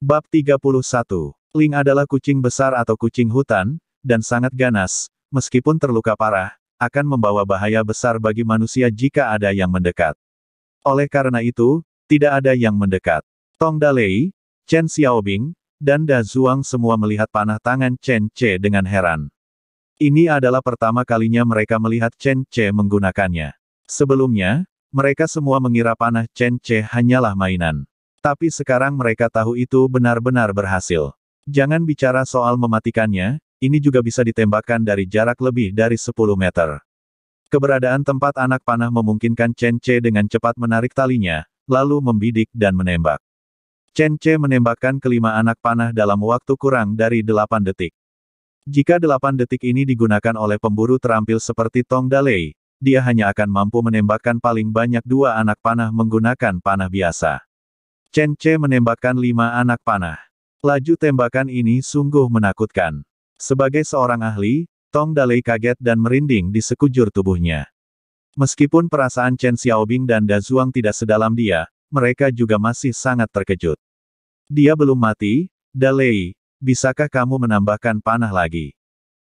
Bab 31. Ling adalah kucing besar atau kucing hutan, dan sangat ganas, meskipun terluka parah, akan membawa bahaya besar bagi manusia jika ada yang mendekat. Oleh karena itu, tidak ada yang mendekat. Tong Dalei, Chen Xiaobing, dan Da Zuang semua melihat panah tangan Chen Ce dengan heran. Ini adalah pertama kalinya mereka melihat Chen Ce menggunakannya. Sebelumnya, mereka semua mengira panah Chen Ce hanyalah mainan. Tapi sekarang mereka tahu itu benar-benar berhasil. Jangan bicara soal mematikannya, ini juga bisa ditembakkan dari jarak lebih dari 10 meter. Keberadaan tempat anak panah memungkinkan Chen Ce dengan cepat menarik talinya, lalu membidik dan menembak. Chen Ce menembakkan kelima anak panah dalam waktu kurang dari 8 detik. Jika 8 detik ini digunakan oleh pemburu terampil seperti Tong Dalei, dia hanya akan mampu menembakkan paling banyak 2 anak panah menggunakan panah biasa. Chen Ce menembakkan 5 anak panah. Laju tembakan ini sungguh menakutkan. Sebagai seorang ahli, Tong Dalei kaget dan merinding di sekujur tubuhnya. Meskipun perasaan Chen Xiaobing dan Da Zuang tidak sedalam dia, mereka juga masih sangat terkejut. Dia belum mati, Dalei, bisakah kamu menambahkan panah lagi?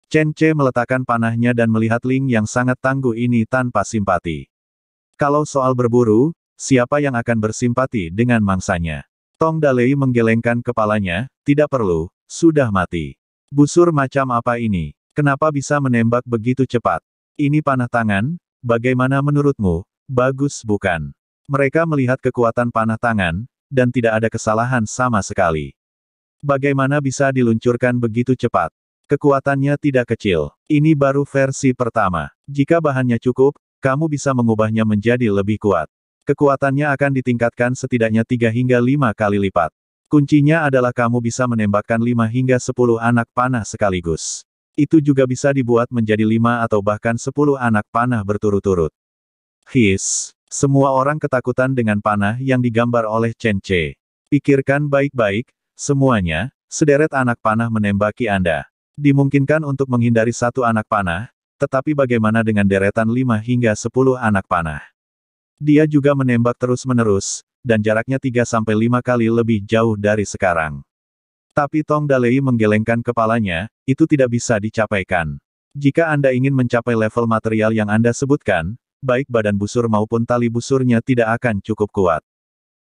Chen Ce meletakkan panahnya dan melihat Ling yang sangat tangguh ini tanpa simpati. Kalau soal berburu, siapa yang akan bersimpati dengan mangsanya? Tong Dalei menggelengkan kepalanya, tidak perlu, sudah mati. Busur macam apa ini? Kenapa bisa menembak begitu cepat? Ini panah tangan, bagaimana menurutmu? Bagus bukan? Mereka melihat kekuatan panah tangan, dan tidak ada kesalahan sama sekali. Bagaimana bisa diluncurkan begitu cepat? Kekuatannya tidak kecil. Ini baru versi pertama. Jika bahannya cukup, kamu bisa mengubahnya menjadi lebih kuat. Kekuatannya akan ditingkatkan setidaknya 3 hingga 5 kali lipat. Kuncinya adalah kamu bisa menembakkan 5 hingga 10 anak panah sekaligus. Itu juga bisa dibuat menjadi 5 atau bahkan 10 anak panah berturut-turut. Semua orang ketakutan dengan panah yang digambar oleh Chen Ce. Pikirkan baik-baik, semuanya, sederet anak panah menembaki Anda. Dimungkinkan untuk menghindari 1 anak panah, tetapi bagaimana dengan deretan 5 hingga 10 anak panah? Dia juga menembak terus-menerus, dan jaraknya 3-5 kali lebih jauh dari sekarang. Tapi Tong Dalei menggelengkan kepalanya, itu tidak bisa dicapaikan. Jika Anda ingin mencapai level material yang Anda sebutkan, baik badan busur maupun tali busurnya tidak akan cukup kuat.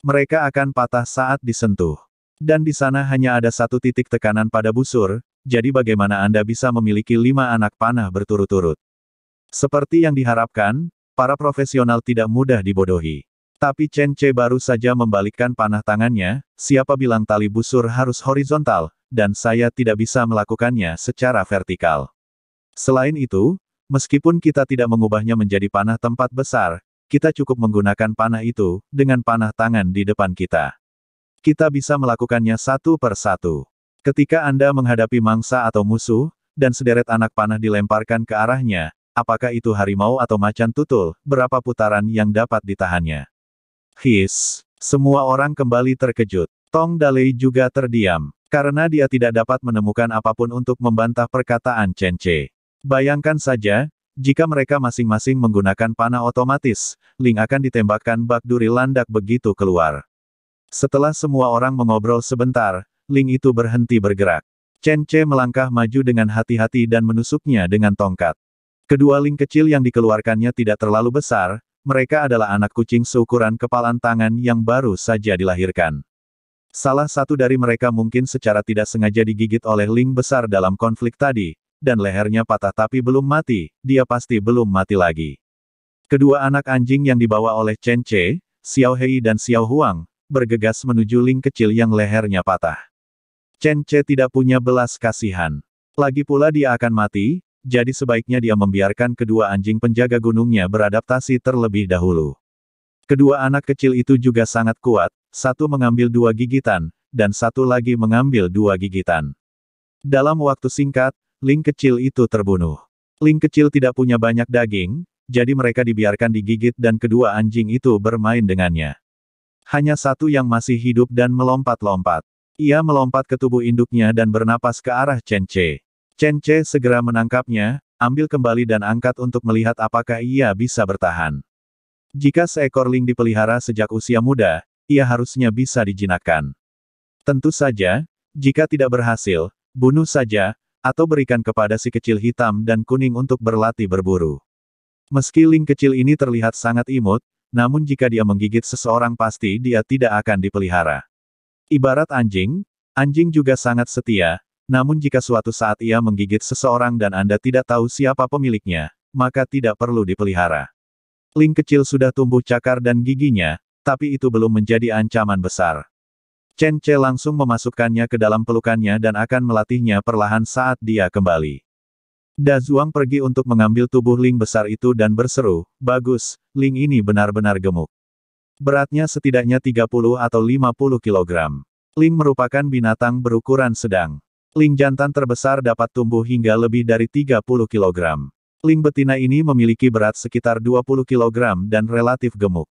Mereka akan patah saat disentuh. Dan di sana hanya ada 1 titik tekanan pada busur, jadi bagaimana Anda bisa memiliki 5 anak panah berturut-turut? Seperti yang diharapkan, para profesional tidak mudah dibodohi. Tapi Chen Ce baru saja membalikkan panah tangannya, siapa bilang tali busur harus horizontal, dan saya tidak bisa melakukannya secara vertikal. Selain itu, meskipun kita tidak mengubahnya menjadi panah tempat besar, kita cukup menggunakan panah itu, dengan panah tangan di depan kita. Kita bisa melakukannya satu per satu. Ketika Anda menghadapi mangsa atau musuh, dan sederet anak panah dilemparkan ke arahnya, apakah itu harimau atau macan tutul, berapa putaran yang dapat ditahannya? Semua orang kembali terkejut. Tong Dalei juga terdiam, karena dia tidak dapat menemukan apapun untuk membantah perkataan Chen Ce. Bayangkan saja, jika mereka masing-masing menggunakan panah otomatis, Ling akan ditembakkan bak duri landak begitu keluar. Setelah semua orang mengobrol sebentar, Ling itu berhenti bergerak. Chen Ce melangkah maju dengan hati-hati dan menusuknya dengan tongkat. Kedua Ling kecil yang dikeluarkannya tidak terlalu besar, mereka adalah anak kucing seukuran kepalan tangan yang baru saja dilahirkan. Salah satu dari mereka mungkin secara tidak sengaja digigit oleh Ling besar dalam konflik tadi, dan lehernya patah tapi belum mati, dia pasti belum mati lagi. Kedua anak anjing yang dibawa oleh Chen Ce, Xiao Hei dan Xiao Huang, bergegas menuju Ling kecil yang lehernya patah. Chen Ce tidak punya belas kasihan. Lagi pula dia akan mati, jadi sebaiknya dia membiarkan kedua anjing penjaga gunungnya beradaptasi terlebih dahulu. Kedua anak kecil itu juga sangat kuat, satu mengambil 2 gigitan, dan satu lagi mengambil 2 gigitan. Dalam waktu singkat, Ling kecil itu terbunuh. Ling kecil tidak punya banyak daging, jadi mereka dibiarkan digigit dan kedua anjing itu bermain dengannya. Hanya satu yang masih hidup dan melompat-lompat. Ia melompat ke tubuh induknya dan bernapas ke arah Chen Ce. Chen Ce segera menangkapnya, ambil kembali dan angkat untuk melihat apakah ia bisa bertahan. Jika seekor Ling dipelihara sejak usia muda, ia harusnya bisa dijinakkan. Tentu saja, jika tidak berhasil, bunuh saja, atau berikan kepada si kecil hitam dan kuning untuk berlatih berburu. Meski Ling kecil ini terlihat sangat imut, namun jika dia menggigit seseorang pasti dia tidak akan dipelihara. Ibarat anjing, anjing juga sangat setia, namun jika suatu saat ia menggigit seseorang dan Anda tidak tahu siapa pemiliknya, maka tidak perlu dipelihara. Ling kecil sudah tumbuh cakar dan giginya, tapi itu belum menjadi ancaman besar. Chen Ce langsung memasukkannya ke dalam pelukannya dan akan melatihnya perlahan saat dia kembali. Da Zuang pergi untuk mengambil tubuh Ling besar itu dan berseru, "Bagus, Ling ini benar-benar gemuk. Beratnya setidaknya 30 atau 50 kilogram. Ling merupakan binatang berukuran sedang. Ling jantan terbesar dapat tumbuh hingga lebih dari 30 kilogram. Ling betina ini memiliki berat sekitar 20 kilogram dan relatif gemuk."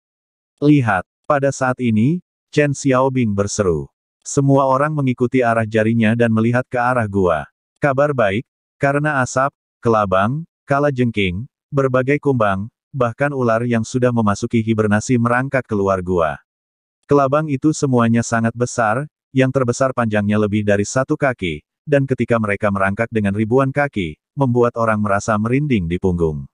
Lihat, pada saat ini, Chen Xiaobing berseru. Semua orang mengikuti arah jarinya dan melihat ke arah gua. Kabar baik, karena asap, kelabang, kalajengking, berbagai kumbang, bahkan ular yang sudah memasuki hibernasi merangkak keluar gua. Kelabang itu semuanya sangat besar, yang terbesar panjangnya lebih dari 1 kaki, dan ketika mereka merangkak dengan ribuan kaki, membuat orang merasa merinding di punggung.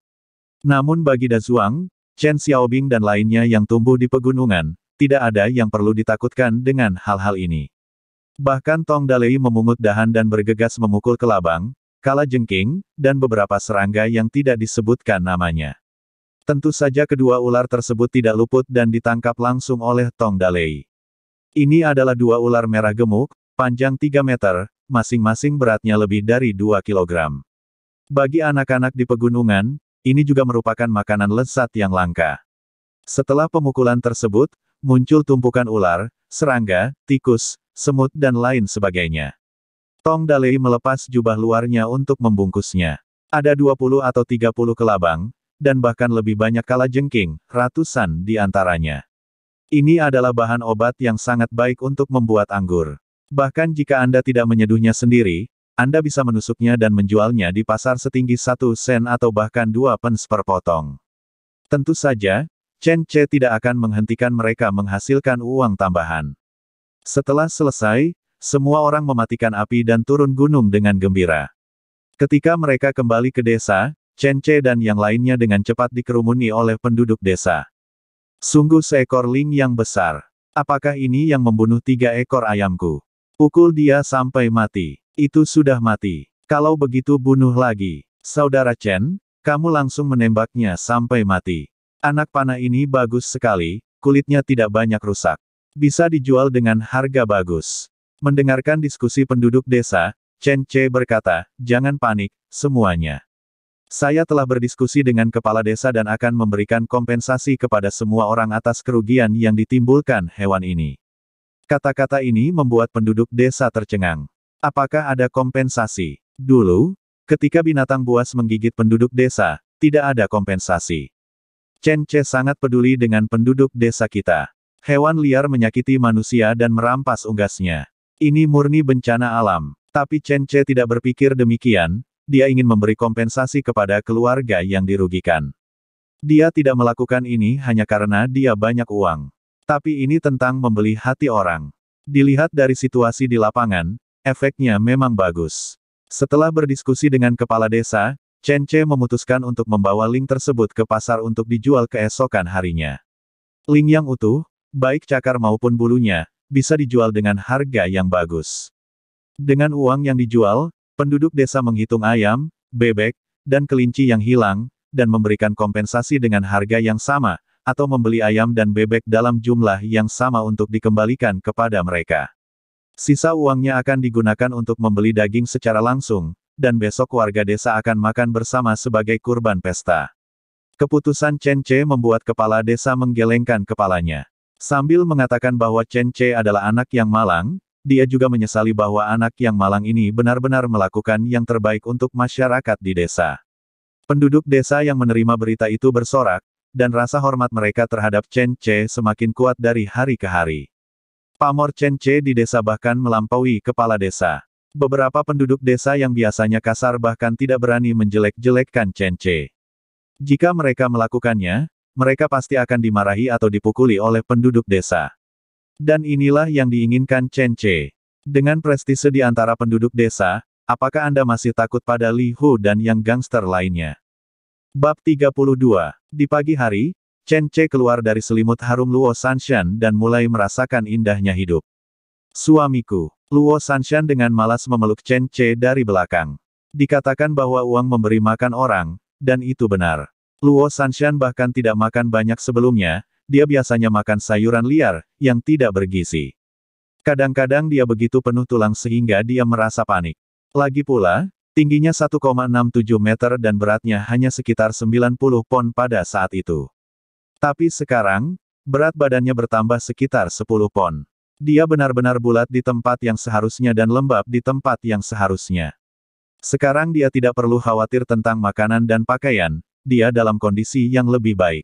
Namun bagi Da Zuang, Chen Xiaobing dan lainnya yang tumbuh di pegunungan, tidak ada yang perlu ditakutkan dengan hal-hal ini. Bahkan Tong Dalei memungut dahan dan bergegas memukul kelabang, kalajengking, dan beberapa serangga yang tidak disebutkan namanya. Tentu saja kedua ular tersebut tidak luput dan ditangkap langsung oleh Tong Dalei. Ini adalah 2 ular merah gemuk, panjang 3 meter, masing-masing beratnya lebih dari 2 kilogram. Bagi anak-anak di pegunungan, ini juga merupakan makanan lezat yang langka. Setelah pemukulan tersebut, muncul tumpukan ular, serangga, tikus, semut dan lain sebagainya. Tong Dalei melepas jubah luarnya untuk membungkusnya. Ada 20 atau 30 kelabang, dan bahkan lebih banyak kalajengking, ratusan di antaranya. Ini adalah bahan obat yang sangat baik untuk membuat anggur. Bahkan jika Anda tidak menyeduhnya sendiri, Anda bisa menusuknya dan menjualnya di pasar setinggi 1 sen atau bahkan 2 pence per potong. Tentu saja, Chen Ce tidak akan menghentikan mereka menghasilkan uang tambahan. Setelah selesai, semua orang mematikan api dan turun gunung dengan gembira. Ketika mereka kembali ke desa, Chen Ce dan yang lainnya dengan cepat dikerumuni oleh penduduk desa. Sungguh seekor Ling yang besar. Apakah ini yang membunuh 3 ekor ayamku? Pukul dia sampai mati. Itu sudah mati. Kalau begitu bunuh lagi. Saudara Chen, kamu langsung menembaknya sampai mati. Anak panah ini bagus sekali, kulitnya tidak banyak rusak. Bisa dijual dengan harga bagus. Mendengarkan diskusi penduduk desa, Chen Ce berkata, "Jangan panik, semuanya. Saya telah berdiskusi dengan kepala desa dan akan memberikan kompensasi kepada semua orang atas kerugian yang ditimbulkan hewan ini." Kata-kata ini membuat penduduk desa tercengang. Apakah ada kompensasi? Dulu, ketika binatang buas menggigit penduduk desa, tidak ada kompensasi. Chen Ce sangat peduli dengan penduduk desa kita. Hewan liar menyakiti manusia dan merampas unggasnya. Ini murni bencana alam. Tapi Chen Ce tidak berpikir demikian, dia ingin memberi kompensasi kepada keluarga yang dirugikan. Dia tidak melakukan ini hanya karena dia banyak uang. Tapi ini tentang membeli hati orang. Dilihat dari situasi di lapangan, efeknya memang bagus. Setelah berdiskusi dengan kepala desa, Chen Ce memutuskan untuk membawa Ling tersebut ke pasar untuk dijual keesokan harinya. Ling yang utuh, baik cakar maupun bulunya, bisa dijual dengan harga yang bagus. Dengan uang yang dijual, penduduk desa menghitung ayam, bebek, dan kelinci yang hilang, dan memberikan kompensasi dengan harga yang sama, atau membeli ayam dan bebek dalam jumlah yang sama untuk dikembalikan kepada mereka. Sisa uangnya akan digunakan untuk membeli daging secara langsung, dan besok warga desa akan makan bersama sebagai kurban pesta. Keputusan Chen Ce membuat kepala desa menggelengkan kepalanya. Sambil mengatakan bahwa Chen Ce adalah anak yang malang, dia juga menyesali bahwa anak yang malang ini benar-benar melakukan yang terbaik untuk masyarakat di desa. Penduduk desa yang menerima berita itu bersorak, dan rasa hormat mereka terhadap Chen Ce semakin kuat dari hari ke hari. Pamor Chen Ce di desa bahkan melampaui kepala desa. Beberapa penduduk desa yang biasanya kasar bahkan tidak berani menjelek-jelekkan Chen Ce. Jika mereka melakukannya, mereka pasti akan dimarahi atau dipukuli oleh penduduk desa. Dan inilah yang diinginkan Chen Ce. Dengan prestise di antara penduduk desa, apakah Anda masih takut pada Li Hu dan yang gangster lainnya? Bab 32. Di pagi hari, Chen Ce keluar dari selimut harum Luo Sanshan dan mulai merasakan indahnya hidup. Suamiku. Luo Sanshan dengan malas memeluk Chen Ce dari belakang. Dikatakan bahwa uang memberi makan orang, dan itu benar. Luo Sanshan bahkan tidak makan banyak sebelumnya, dia biasanya makan sayuran liar, yang tidak bergizi. Kadang-kadang dia begitu penuh tulang sehingga dia merasa panik. Lagi pula, tingginya 1,67 meter dan beratnya hanya sekitar 90 pon pada saat itu. Tapi sekarang, berat badannya bertambah sekitar 10 pon. Dia benar-benar bulat di tempat yang seharusnya dan lembab di tempat yang seharusnya. Sekarang dia tidak perlu khawatir tentang makanan dan pakaian, dia dalam kondisi yang lebih baik.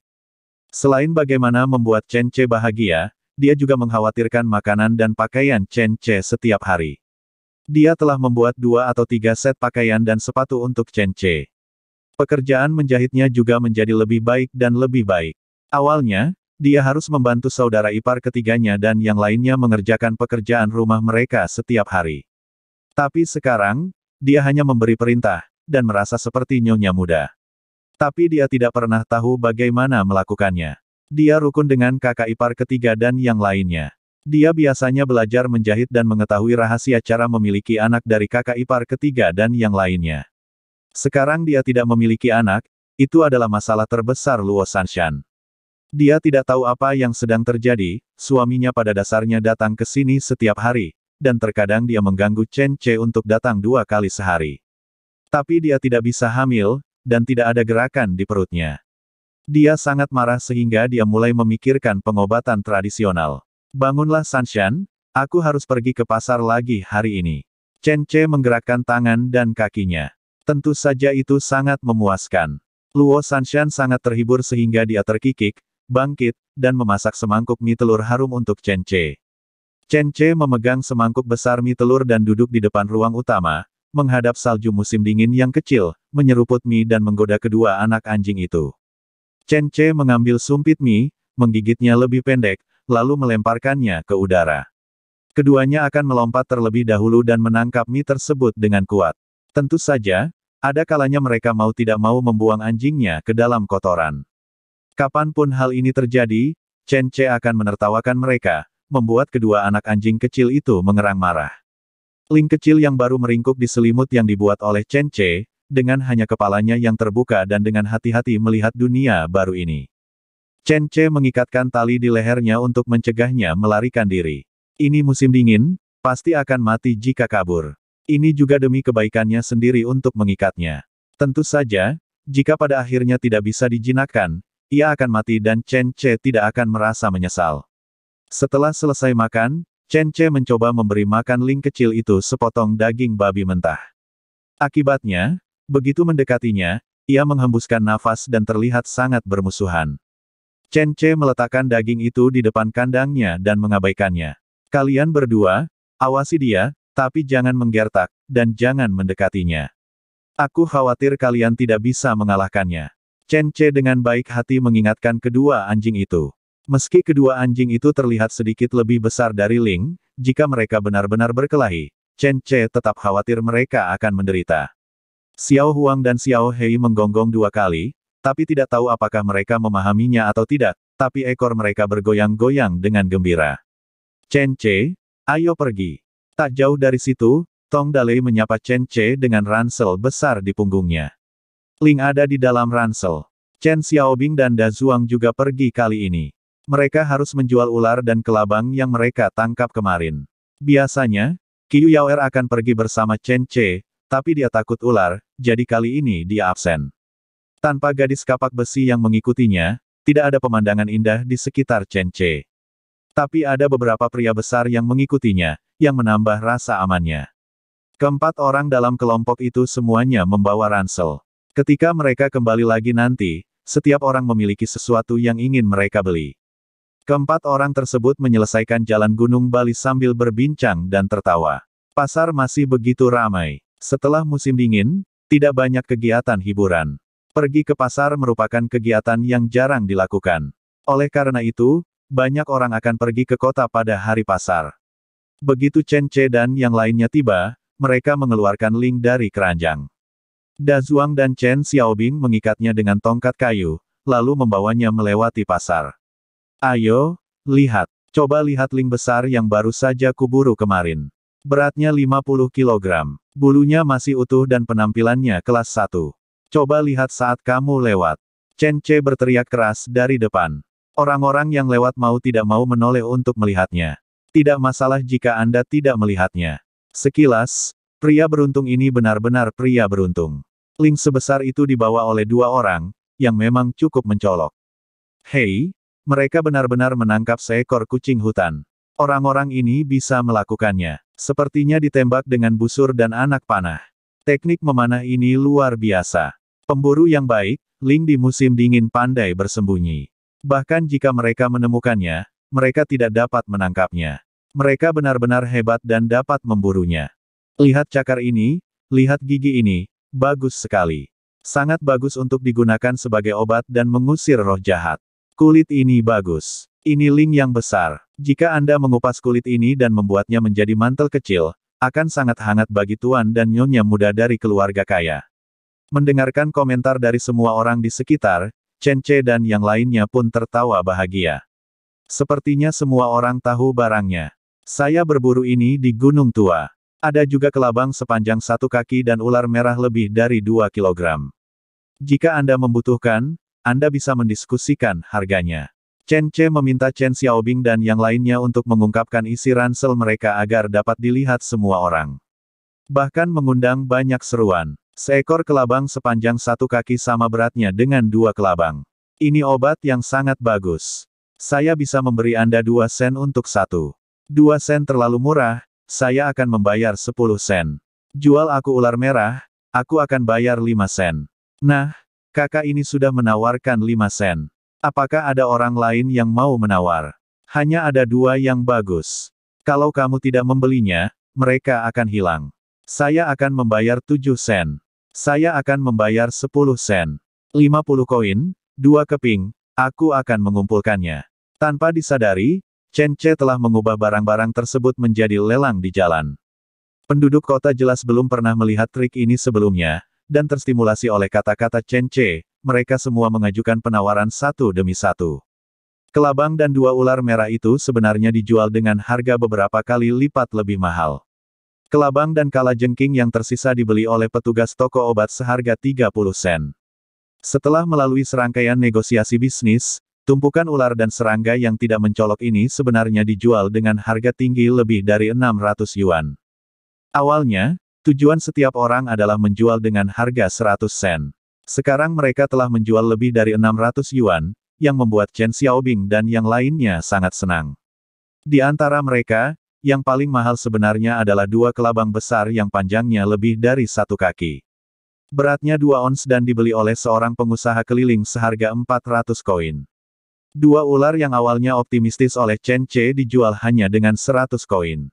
Selain bagaimana membuat Chen Ce bahagia, dia juga mengkhawatirkan makanan dan pakaian Chen Ce setiap hari. Dia telah membuat 2 atau 3 set pakaian dan sepatu untuk Chen Ce. Pekerjaan menjahitnya juga menjadi lebih baik dan lebih baik. Awalnya, dia harus membantu saudara ipar ketiganya dan yang lainnya mengerjakan pekerjaan rumah mereka setiap hari. Tapi sekarang, dia hanya memberi perintah, dan merasa seperti nyonya muda. Tapi dia tidak pernah tahu bagaimana melakukannya. Dia rukun dengan kakak ipar ketiga dan yang lainnya. Dia biasanya belajar menjahit dan mengetahui rahasia cara memiliki anak dari kakak ipar ketiga dan yang lainnya. Sekarang dia tidak memiliki anak, itu adalah masalah terbesar Luo Sanshan. Dia tidak tahu apa yang sedang terjadi, suaminya pada dasarnya datang ke sini setiap hari, dan terkadang dia mengganggu Chen Ce untuk datang 2 kali sehari. Tapi dia tidak bisa hamil, dan tidak ada gerakan di perutnya. Dia sangat marah sehingga dia mulai memikirkan pengobatan tradisional. Bangunlah Sanshan, aku harus pergi ke pasar lagi hari ini. Chen Ce menggerakkan tangan dan kakinya. Tentu saja itu sangat memuaskan. Luo Sanshan sangat terhibur sehingga dia terkikik, bangkit, dan memasak semangkuk mie telur harum untuk Chen Ce. Chen Ce memegang semangkuk besar mie telur dan duduk di depan ruang utama, menghadap salju musim dingin yang kecil, menyeruput mie dan menggoda kedua anak anjing itu. Chen Ce mengambil sumpit mie, menggigitnya lebih pendek, lalu melemparkannya ke udara. Keduanya akan melompat terlebih dahulu dan menangkap mie tersebut dengan kuat. Tentu saja, ada kalanya mereka mau tidak mau membuang anjingnya ke dalam kotoran. Kapanpun hal ini terjadi, Chen Ce akan menertawakan mereka, membuat kedua anak anjing kecil itu mengerang marah. Ling kecil yang baru meringkuk di selimut yang dibuat oleh Chen Ce, dengan hanya kepalanya yang terbuka dan dengan hati-hati melihat dunia baru ini. Chen Ce mengikatkan tali di lehernya untuk mencegahnya melarikan diri. Ini musim dingin, pasti akan mati jika kabur. Ini juga demi kebaikannya sendiri untuk mengikatnya. Tentu saja, jika pada akhirnya tidak bisa dijinakkan, ia akan mati dan Chen Ce tidak akan merasa menyesal. Setelah selesai makan, Chen Ce mencoba memberi makan Ling kecil itu sepotong daging babi mentah. Akibatnya, begitu mendekatinya, ia menghembuskan nafas dan terlihat sangat bermusuhan. Chen Ce meletakkan daging itu di depan kandangnya dan mengabaikannya. Kalian berdua, awasi dia, tapi jangan menggertak, dan jangan mendekatinya. Aku khawatir kalian tidak bisa mengalahkannya. Chen Ce dengan baik hati mengingatkan kedua anjing itu. Meski kedua anjing itu terlihat sedikit lebih besar dari Ling, jika mereka benar-benar berkelahi, Chen Ce tetap khawatir mereka akan menderita. Xiao Huang dan Xiao Hei menggonggong 2 kali, tapi tidak tahu apakah mereka memahaminya atau tidak, tapi ekor mereka bergoyang-goyang dengan gembira. Chen Ce, ayo pergi. Tak jauh dari situ, Tong Dalei menyapa Chen Ce dengan ransel besar di punggungnya. Ling ada di dalam ransel. Chen Xiaobing dan Da Zuang juga pergi kali ini. Mereka harus menjual ular dan kelabang yang mereka tangkap kemarin. Biasanya, Qiu Yaoer akan pergi bersama Chen Ce, tapi dia takut ular, jadi kali ini dia absen. Tanpa gadis kapak besi yang mengikutinya, tidak ada pemandangan indah di sekitar Chen Ce. Tapi ada beberapa pria besar yang mengikutinya, yang menambah rasa amannya. Keempat orang dalam kelompok itu semuanya membawa ransel. Ketika mereka kembali lagi nanti, setiap orang memiliki sesuatu yang ingin mereka beli. Keempat orang tersebut menyelesaikan jalan Gunung Bali sambil berbincang dan tertawa. Pasar masih begitu ramai. Setelah musim dingin, tidak banyak kegiatan hiburan. Pergi ke pasar merupakan kegiatan yang jarang dilakukan. Oleh karena itu, banyak orang akan pergi ke kota pada hari pasar. Begitu Chen Ce dan yang lainnya tiba, mereka mengeluarkan Ling dari keranjang. Da Zuang dan Chen Xiaobing mengikatnya dengan tongkat kayu, lalu membawanya melewati pasar. Ayo, lihat. Coba lihat Ling besar yang baru saja kuburu kemarin. Beratnya 50 kilogram. Bulunya masih utuh dan penampilannya kelas 1. Coba lihat saat kamu lewat. Chen Ce berteriak keras dari depan. Orang-orang yang lewat mau tidak mau menoleh untuk melihatnya. Tidak masalah jika Anda tidak melihatnya. Sekilas, pria beruntung ini benar-benar pria beruntung. Ling sebesar itu dibawa oleh 2 orang, yang memang cukup mencolok. Hei, mereka benar-benar menangkap seekor kucing hutan. Orang-orang ini bisa melakukannya. Sepertinya ditembak dengan busur dan anak panah. Teknik memanah ini luar biasa. Pemburu yang baik, Ling di musim dingin pandai bersembunyi. Bahkan jika mereka menemukannya, mereka tidak dapat menangkapnya. Mereka benar-benar hebat dan dapat memburunya. Lihat cakar ini, lihat gigi ini, bagus sekali. Sangat bagus untuk digunakan sebagai obat dan mengusir roh jahat. Kulit ini bagus. Ini Ling yang besar. Jika Anda mengupas kulit ini dan membuatnya menjadi mantel kecil, akan sangat hangat bagi tuan dan nyonya muda dari keluarga kaya. Mendengarkan komentar dari semua orang di sekitar, Chen Ce dan yang lainnya pun tertawa bahagia. Sepertinya semua orang tahu barangnya. Saya berburu ini di Gunung Tua. Ada juga kelabang sepanjang 1 kaki dan ular merah lebih dari 2 kilogram. Jika Anda membutuhkan, Anda bisa mendiskusikan harganya. Chen Ce meminta Chen Xiaobing dan yang lainnya untuk mengungkapkan isi ransel mereka agar dapat dilihat semua orang. Bahkan mengundang banyak seruan. Seekor kelabang sepanjang 1 kaki sama beratnya dengan 2 kelabang. Ini obat yang sangat bagus. Saya bisa memberi Anda 2 sen untuk 1. 2 sen terlalu murah, saya akan membayar 10 sen. Jual aku ular merah, aku akan bayar 5 sen. Nah, kakak ini sudah menawarkan 5 sen. Apakah ada orang lain yang mau menawar? Hanya ada 2 yang bagus. Kalau kamu tidak membelinya, mereka akan hilang. Saya akan membayar 7 sen. Saya akan membayar 10 sen. 50 koin, 2 keping, aku akan mengumpulkannya. Tanpa disadari, Chen Ce telah mengubah barang-barang tersebut menjadi lelang di jalan. Penduduk kota jelas belum pernah melihat trik ini sebelumnya, dan terstimulasi oleh kata-kata Chen Ce, mereka semua mengajukan penawaran satu demi satu. Kelabang dan 2 ular merah itu sebenarnya dijual dengan harga beberapa kali lipat lebih mahal. Kelabang dan kalajengking yang tersisa dibeli oleh petugas toko obat seharga 30 sen. Setelah melalui serangkaian negosiasi bisnis, tumpukan ular dan serangga yang tidak mencolok ini sebenarnya dijual dengan harga tinggi lebih dari 600 yuan. Awalnya, tujuan setiap orang adalah menjual dengan harga 100 sen. Sekarang mereka telah menjual lebih dari 600 yuan, yang membuat Chen Xiaobing dan yang lainnya sangat senang. Di antara mereka, yang paling mahal sebenarnya adalah 2 kelabang besar yang panjangnya lebih dari 1 kaki. Beratnya 2 ons dan dibeli oleh seorang pengusaha keliling seharga 400 koin. 2 ular yang awalnya optimistis oleh Chen Ce dijual hanya dengan 100 koin.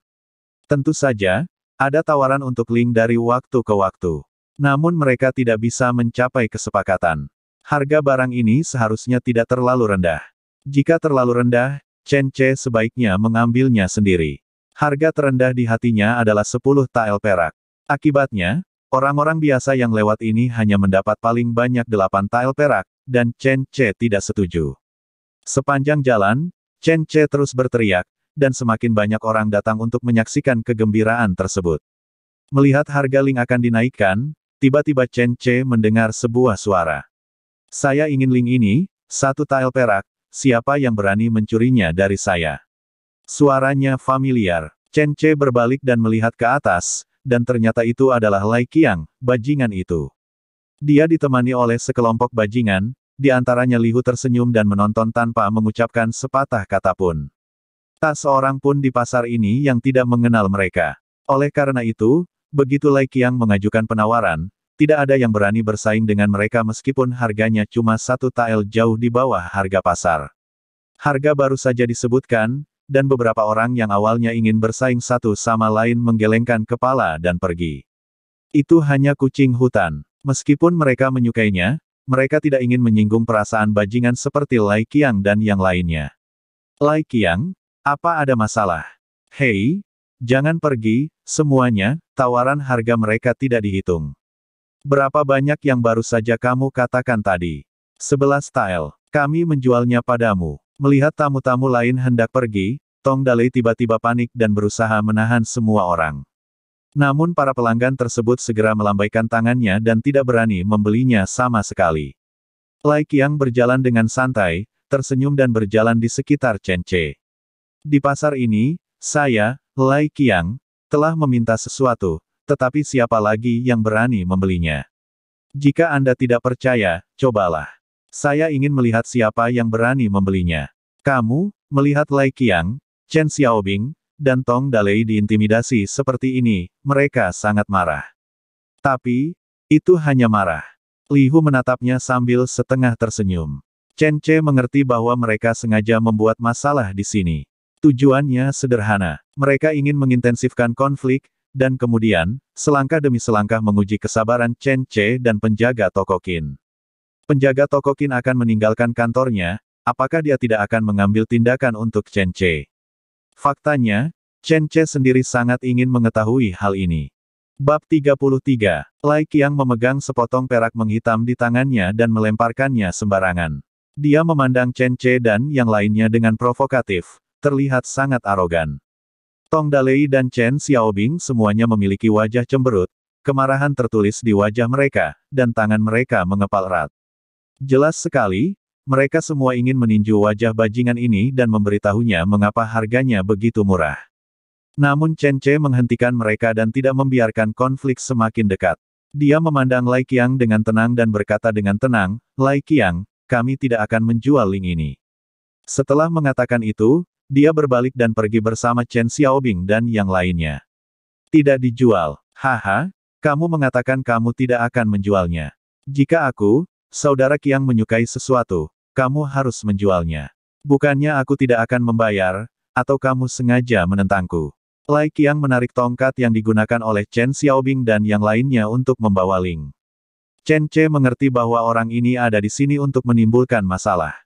Tentu saja, ada tawaran untuk Ling dari waktu ke waktu. Namun mereka tidak bisa mencapai kesepakatan. Harga barang ini seharusnya tidak terlalu rendah. Jika terlalu rendah, Chen Ce sebaiknya mengambilnya sendiri. Harga terendah di hatinya adalah 10 tael perak. Akibatnya, orang-orang biasa yang lewat ini hanya mendapat paling banyak 8 tael perak, dan Chen Ce tidak setuju. Sepanjang jalan, Chen Ce terus berteriak, dan semakin banyak orang datang untuk menyaksikan kegembiraan tersebut. Melihat harga Ling akan dinaikkan, tiba-tiba Chen Ce mendengar sebuah suara. Saya ingin Ling ini, 1 tael perak, siapa yang berani mencurinya dari saya? Suaranya familiar. Chen Ce berbalik dan melihat ke atas, dan ternyata itu adalah Lai Qiang, bajingan itu. Dia ditemani oleh sekelompok bajingan, di antaranya Li Hu tersenyum dan menonton tanpa mengucapkan sepatah kata pun. Tak seorang pun di pasar ini yang tidak mengenal mereka. Oleh karena itu, begitu Lai Qiang mengajukan penawaran, tidak ada yang berani bersaing dengan mereka meskipun harganya cuma 1 tael jauh di bawah harga pasar. Harga baru saja disebutkan, dan beberapa orang yang awalnya ingin bersaing satu sama lain menggelengkan kepala dan pergi. Itu hanya kucing hutan. Meskipun mereka menyukainya, mereka tidak ingin menyinggung perasaan bajingan seperti Lai Qiang dan yang lainnya. Lai Qiang, apa ada masalah? Hei, jangan pergi, semuanya, tawaran harga mereka tidak dihitung. Berapa banyak yang baru saja kamu katakan tadi? 11 style. Kami menjualnya padamu. Melihat tamu-tamu lain hendak pergi, Tong Dalei tiba-tiba panik dan berusaha menahan semua orang. Namun para pelanggan tersebut segera melambaikan tangannya dan tidak berani membelinya sama sekali. Lai Qiang berjalan dengan santai, tersenyum dan berjalan di sekitar Chen Ce. Di pasar ini, saya, Lai Qiang, telah meminta sesuatu, tetapi siapa lagi yang berani membelinya? Jika Anda tidak percaya, cobalah. Saya ingin melihat siapa yang berani membelinya. Kamu, melihat Lai Qiang, Chen Xiaobing, dan Tong Dalei diintimidasi seperti ini, mereka sangat marah. Tapi, itu hanya marah. Li Hu menatapnya sambil setengah tersenyum. Chen Ce mengerti bahwa mereka sengaja membuat masalah di sini. Tujuannya sederhana. Mereka ingin mengintensifkan konflik, dan kemudian, selangkah demi selangkah menguji kesabaran Chen Ce dan penjaga toko Qin. Penjaga toko Qin akan meninggalkan kantornya, apakah dia tidak akan mengambil tindakan untuk Chen Ce? Faktanya, Chen Ce sendiri sangat ingin mengetahui hal ini. Bab 33. Lai Qiang memegang sepotong perak menghitam di tangannya dan melemparkannya sembarangan. Dia memandang Chen Ce dan yang lainnya dengan provokatif, terlihat sangat arogan. Tong Dalei dan Chen Xiaobing semuanya memiliki wajah cemberut, kemarahan tertulis di wajah mereka, dan tangan mereka mengepal erat. Jelas sekali, mereka semua ingin meninju wajah bajingan ini dan memberitahunya mengapa harganya begitu murah. Namun Chen Ce menghentikan mereka dan tidak membiarkan konflik semakin dekat. Dia memandang Lai Qiang dengan tenang dan berkata dengan tenang, Lai Qiang, kami tidak akan menjual Ling ini. Setelah mengatakan itu, dia berbalik dan pergi bersama Chen Xiaobing dan yang lainnya. Tidak dijual. Haha, kamu mengatakan kamu tidak akan menjualnya. Jika aku, Saudara Qiang menyukai sesuatu, kamu harus menjualnya. Bukannya aku tidak akan membayar, atau kamu sengaja menentangku. Lai Qiang menarik tongkat yang digunakan oleh Chen Xiaobing dan yang lainnya untuk membawa Ling. Chen Ce mengerti bahwa orang ini ada di sini untuk menimbulkan masalah.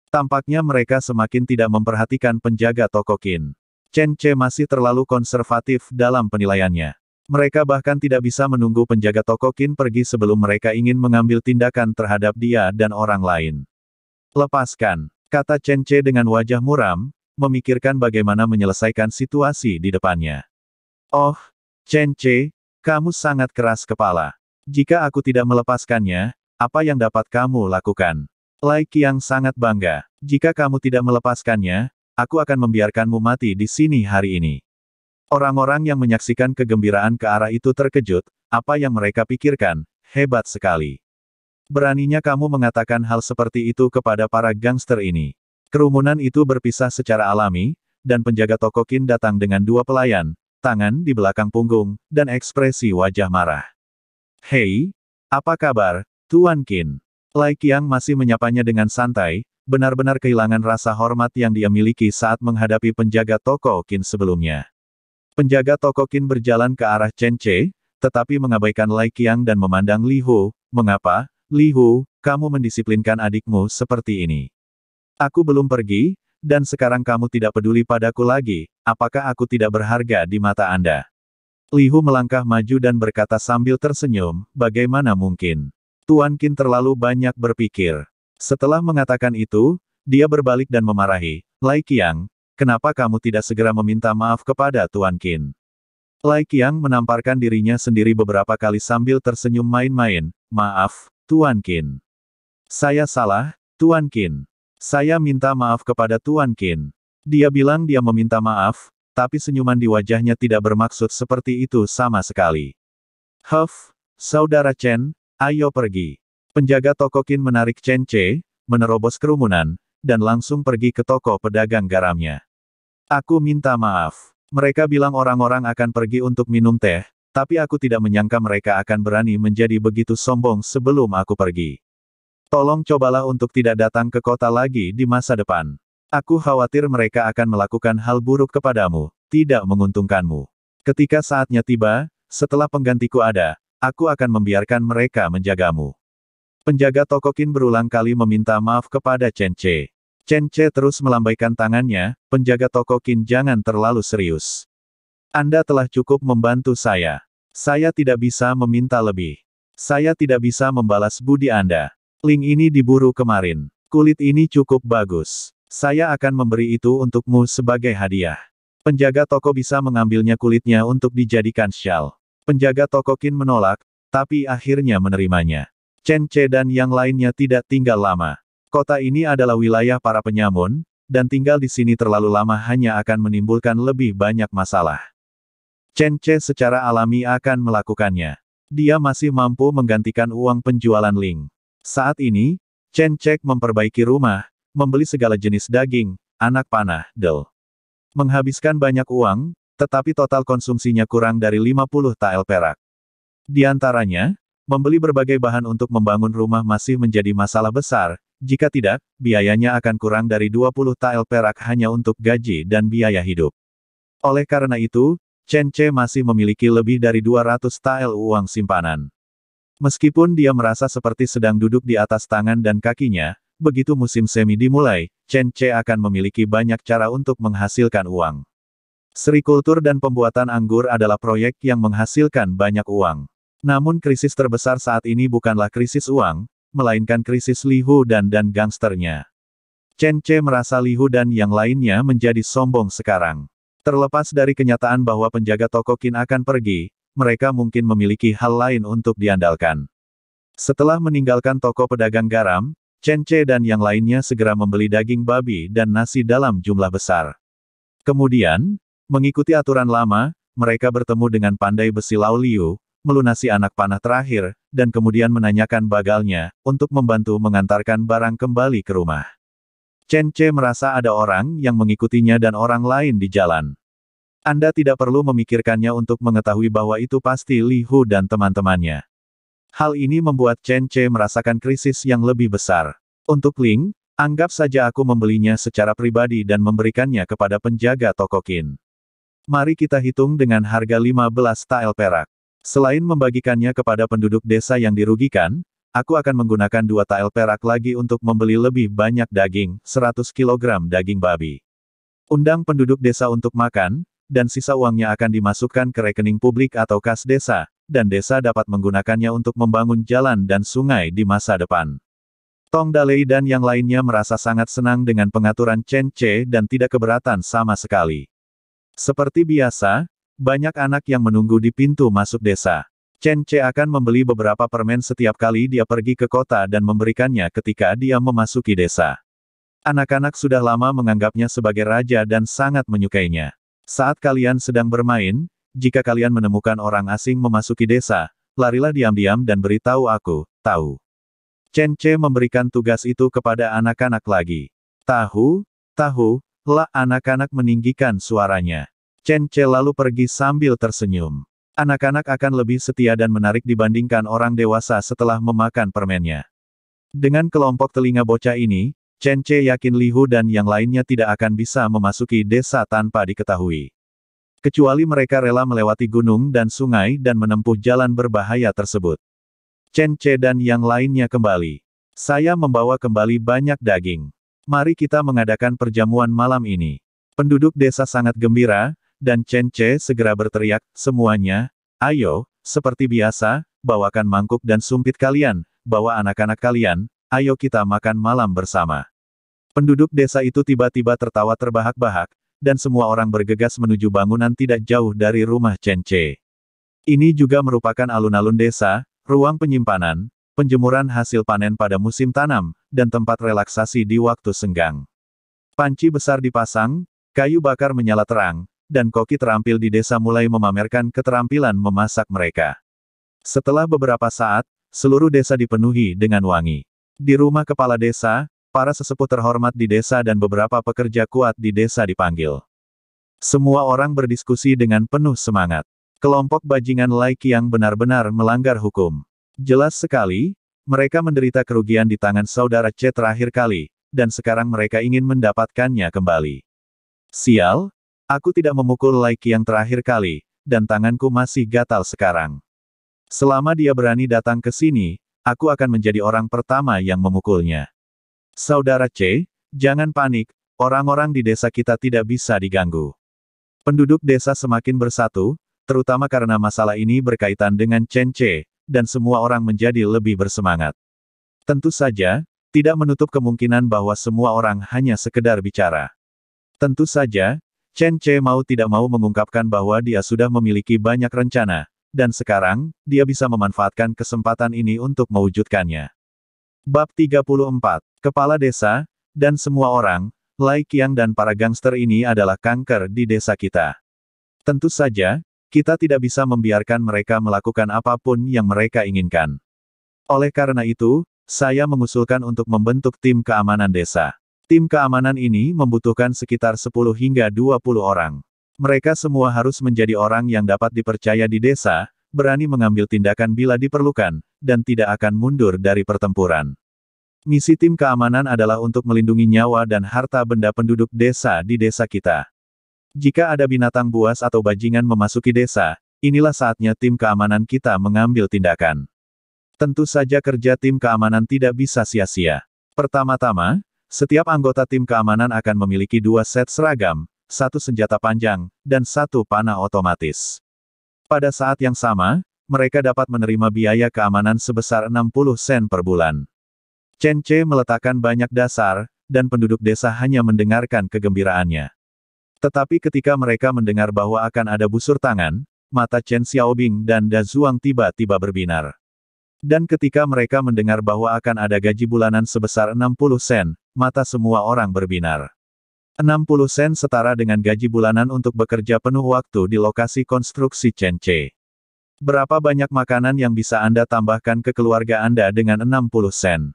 Tampaknya mereka semakin tidak memperhatikan penjaga toko Qin. Chen Ce masih terlalu konservatif dalam penilaiannya. Mereka bahkan tidak bisa menunggu penjaga toko Qin pergi sebelum mereka ingin mengambil tindakan terhadap dia dan orang lain. Lepaskan, kata Chen Ce dengan wajah muram, memikirkan bagaimana menyelesaikan situasi di depannya. Oh, Chen Ce, kamu sangat keras kepala. Jika aku tidak melepaskannya, apa yang dapat kamu lakukan? Lai Qiang sangat bangga. Jika kamu tidak melepaskannya, aku akan membiarkanmu mati di sini hari ini. Orang-orang yang menyaksikan kegembiraan ke arah itu terkejut, apa yang mereka pikirkan, hebat sekali. Beraninya kamu mengatakan hal seperti itu kepada para gangster ini. Kerumunan itu berpisah secara alami, dan penjaga toko Qin datang dengan dua pelayan, tangan di belakang punggung, dan ekspresi wajah marah. Hei, apa kabar, Tuan Qin? Lai Qiang masih menyapanya dengan santai, benar-benar kehilangan rasa hormat yang dia miliki saat menghadapi penjaga toko Qin sebelumnya. Penjaga toko Qin berjalan ke arah Chen Ce, tetapi mengabaikan Lai Qiang dan memandang Li Hu. Mengapa, Li Hu, kamu mendisiplinkan adikmu seperti ini? Aku belum pergi, dan sekarang kamu tidak peduli padaku lagi, apakah aku tidak berharga di mata Anda? Li Hu melangkah maju dan berkata sambil tersenyum, bagaimana mungkin? Tuan Qin terlalu banyak berpikir. Setelah mengatakan itu, dia berbalik dan memarahi, Lai Qiang, kenapa kamu tidak segera meminta maaf kepada Tuan Qin? Lai Qiang menamparkan dirinya sendiri beberapa kali sambil tersenyum main-main, maaf, Tuan Qin. Saya salah, Tuan Qin. Saya minta maaf kepada Tuan Qin. Dia bilang dia meminta maaf, tapi senyuman di wajahnya tidak bermaksud seperti itu sama sekali. Huff, Saudara Chen, ayo pergi. Penjaga toko Qin menarik Chen Ce, menerobos kerumunan, dan langsung pergi ke toko pedagang garamnya. Aku minta maaf. Mereka bilang orang-orang akan pergi untuk minum teh, tapi aku tidak menyangka mereka akan berani menjadi begitu sombong sebelum aku pergi. Tolong cobalah untuk tidak datang ke kota lagi di masa depan. Aku khawatir mereka akan melakukan hal buruk kepadamu, tidak menguntungkanmu. Ketika saatnya tiba, setelah penggantiku ada, aku akan membiarkan mereka menjagamu. Penjaga toko Qin berulang kali meminta maaf kepada Chen Ce. Chen Che terus melambaikan tangannya, penjaga toko Qin jangan terlalu serius. Anda telah cukup membantu saya. Saya tidak bisa meminta lebih. Saya tidak bisa membalas budi Anda. Ling ini diburu kemarin. Kulit ini cukup bagus. Saya akan memberi itu untukmu sebagai hadiah. Penjaga toko bisa mengambilnya kulitnya untuk dijadikan syal. Penjaga toko Qin menolak, tapi akhirnya menerimanya. Chen Che dan yang lainnya tidak tinggal lama. Kota ini adalah wilayah para penyamun, dan tinggal di sini terlalu lama hanya akan menimbulkan lebih banyak masalah. Chen Che secara alami akan melakukannya. Dia masih mampu menggantikan uang penjualan Ling. Saat ini, Chen Che memperbaiki rumah, membeli segala jenis daging, anak panah, menghabiskan banyak uang, tetapi total konsumsinya kurang dari 50 tael perak. Di antaranya, membeli berbagai bahan untuk membangun rumah masih menjadi masalah besar, jika tidak, biayanya akan kurang dari 20 tael perak hanya untuk gaji dan biaya hidup. Oleh karena itu, Chen Che masih memiliki lebih dari 200 tael uang simpanan. Meskipun dia merasa seperti sedang duduk di atas tangan dan kakinya, begitu musim semi dimulai, Chen Che akan memiliki banyak cara untuk menghasilkan uang. Serikultur dan pembuatan anggur adalah proyek yang menghasilkan banyak uang. Namun krisis terbesar saat ini bukanlah krisis uang, melainkan krisis Li Hu dan gangsternya. Chen Che merasa Li Hu dan yang lainnya menjadi sombong sekarang. Terlepas dari kenyataan bahwa penjaga toko Qin akan pergi, mereka mungkin memiliki hal lain untuk diandalkan. Setelah meninggalkan toko pedagang garam, Chen Che dan yang lainnya segera membeli daging babi dan nasi dalam jumlah besar. Kemudian, mengikuti aturan lama, mereka bertemu dengan pandai besi Lao Liu, melunasi anak panah terakhir, dan kemudian menanyakan bagalnya, untuk membantu mengantarkan barang kembali ke rumah. Chen Che merasa ada orang yang mengikutinya dan orang lain di jalan. Anda tidak perlu memikirkannya untuk mengetahui bahwa itu pasti Li Hu dan teman-temannya. Hal ini membuat Chen Che merasakan krisis yang lebih besar. Untuk Ling, anggap saja aku membelinya secara pribadi dan memberikannya kepada penjaga toko Qin. Mari kita hitung dengan harga 15 tael perak. Selain membagikannya kepada penduduk desa yang dirugikan, aku akan menggunakan 2 tael perak lagi untuk membeli lebih banyak daging, 100 kg daging babi. Undang penduduk desa untuk makan, dan sisa uangnya akan dimasukkan ke rekening publik atau kas desa, dan desa dapat menggunakannya untuk membangun jalan dan sungai di masa depan. Tong Dalei dan yang lainnya merasa sangat senang dengan pengaturan Chen Che dan tidak keberatan sama sekali. Seperti biasa, banyak anak yang menunggu di pintu masuk desa. Chen Che akan membeli beberapa permen setiap kali dia pergi ke kota dan memberikannya ketika dia memasuki desa. Anak-anak sudah lama menganggapnya sebagai raja dan sangat menyukainya. Saat kalian sedang bermain, jika kalian menemukan orang asing memasuki desa, larilah diam-diam dan beritahu aku, tahu. Chen Che memberikan tugas itu kepada anak-anak lagi. Tahu, lah anak-anak meninggikan suaranya. Chen Che lalu pergi sambil tersenyum. Anak-anak akan lebih setia dan menarik dibandingkan orang dewasa setelah memakan permennya. Dengan kelompok telinga bocah ini, Chen Che yakin Li Hu dan yang lainnya tidak akan bisa memasuki desa tanpa diketahui. Kecuali mereka rela melewati gunung dan sungai dan menempuh jalan berbahaya tersebut. Chen Che dan yang lainnya kembali. Saya membawa kembali banyak daging. Mari kita mengadakan perjamuan malam ini. Penduduk desa sangat gembira, dan Chen Che segera berteriak, semuanya, ayo, seperti biasa, bawakan mangkuk dan sumpit kalian, bawa anak-anak kalian, ayo kita makan malam bersama. Penduduk desa itu tiba-tiba tertawa terbahak-bahak, dan semua orang bergegas menuju bangunan tidak jauh dari rumah Chen Che. Ini juga merupakan alun-alun desa, ruang penyimpanan, penjemuran hasil panen pada musim tanam, dan tempat relaksasi di waktu senggang. Panci besar dipasang, kayu bakar menyala terang, dan koki terampil di desa mulai memamerkan keterampilan memasak mereka. Setelah beberapa saat, seluruh desa dipenuhi dengan wangi. Di rumah kepala desa, para sesepuh terhormat di desa dan beberapa pekerja kuat di desa dipanggil. Semua orang berdiskusi dengan penuh semangat. Kelompok bajingan Lai Qiang benar-benar melanggar hukum. Jelas sekali, mereka menderita kerugian di tangan saudara Che terakhir kali, dan sekarang mereka ingin mendapatkannya kembali. Sial! Aku tidak memukul Lai Qiang terakhir kali, dan tanganku masih gatal sekarang. Selama dia berani datang ke sini, aku akan menjadi orang pertama yang memukulnya. Saudara Che, Jangan panik, orang-orang di desa kita tidak bisa diganggu. Penduduk desa semakin bersatu, terutama karena masalah ini berkaitan dengan Chen Ce, dan semua orang menjadi lebih bersemangat. Tentu saja, tidak menutup kemungkinan bahwa semua orang hanya sekedar bicara. Tentu saja, Chen Ce mau tidak mau mengungkapkan bahwa dia sudah memiliki banyak rencana, dan sekarang, dia bisa memanfaatkan kesempatan ini untuk mewujudkannya. Bab 34. Kepala Desa, dan semua orang, Lai Qiang dan para gangster ini adalah kanker di desa kita. Tentu saja, kita tidak bisa membiarkan mereka melakukan apapun yang mereka inginkan. Oleh karena itu, saya mengusulkan untuk membentuk tim keamanan desa. Tim keamanan ini membutuhkan sekitar 10 hingga 20 orang. Mereka semua harus menjadi orang yang dapat dipercaya di desa, berani mengambil tindakan bila diperlukan, dan tidak akan mundur dari pertempuran. Misi tim keamanan adalah untuk melindungi nyawa dan harta benda penduduk desa di desa kita. Jika ada binatang buas atau bajingan memasuki desa, inilah saatnya tim keamanan kita mengambil tindakan. Tentu saja kerja tim keamanan tidak bisa sia-sia. Pertama-tama, setiap anggota tim keamanan akan memiliki 2 set seragam, 1 senjata panjang, dan 1 panah otomatis. Pada saat yang sama, mereka dapat menerima biaya keamanan sebesar 60 sen per bulan. Chen Ce meletakkan banyak dasar, dan penduduk desa hanya mendengarkan kegembiraannya. Tetapi ketika mereka mendengar bahwa akan ada busur tangan, mata Chen Xiaobing dan Da Zuang tiba-tiba berbinar. Dan ketika mereka mendengar bahwa akan ada gaji bulanan sebesar 60 sen, mata semua orang berbinar. 60 sen setara dengan gaji bulanan untuk bekerja penuh waktu di lokasi konstruksi Chen Ce. Berapa banyak makanan yang bisa Anda tambahkan ke keluarga Anda dengan 60 sen?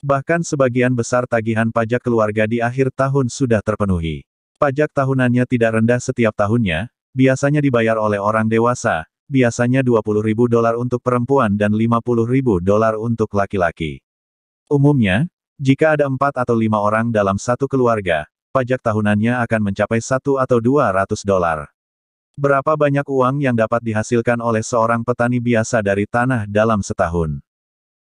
Bahkan sebagian besar tagihan pajak keluarga di akhir tahun sudah terpenuhi. Pajak tahunannya tidak rendah setiap tahunnya, biasanya dibayar oleh orang dewasa, biasanya 20.000 dolar untuk perempuan dan 50.000 dolar untuk laki-laki. Umumnya, jika ada 4 atau 5 orang dalam satu keluarga, pajak tahunannya akan mencapai 1 atau 200 dolar. Berapa banyak uang yang dapat dihasilkan oleh seorang petani biasa dari tanah dalam setahun?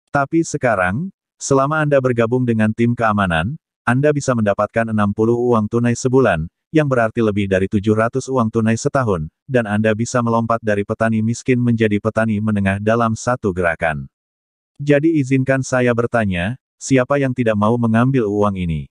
Tapi sekarang, selama Anda bergabung dengan tim keamanan, Anda bisa mendapatkan 60 uang tunai sebulan, yang berarti lebih dari 700 uang tunai setahun, dan Anda bisa melompat dari petani miskin menjadi petani menengah dalam satu gerakan. Jadi izinkan saya bertanya, siapa yang tidak mau mengambil uang ini?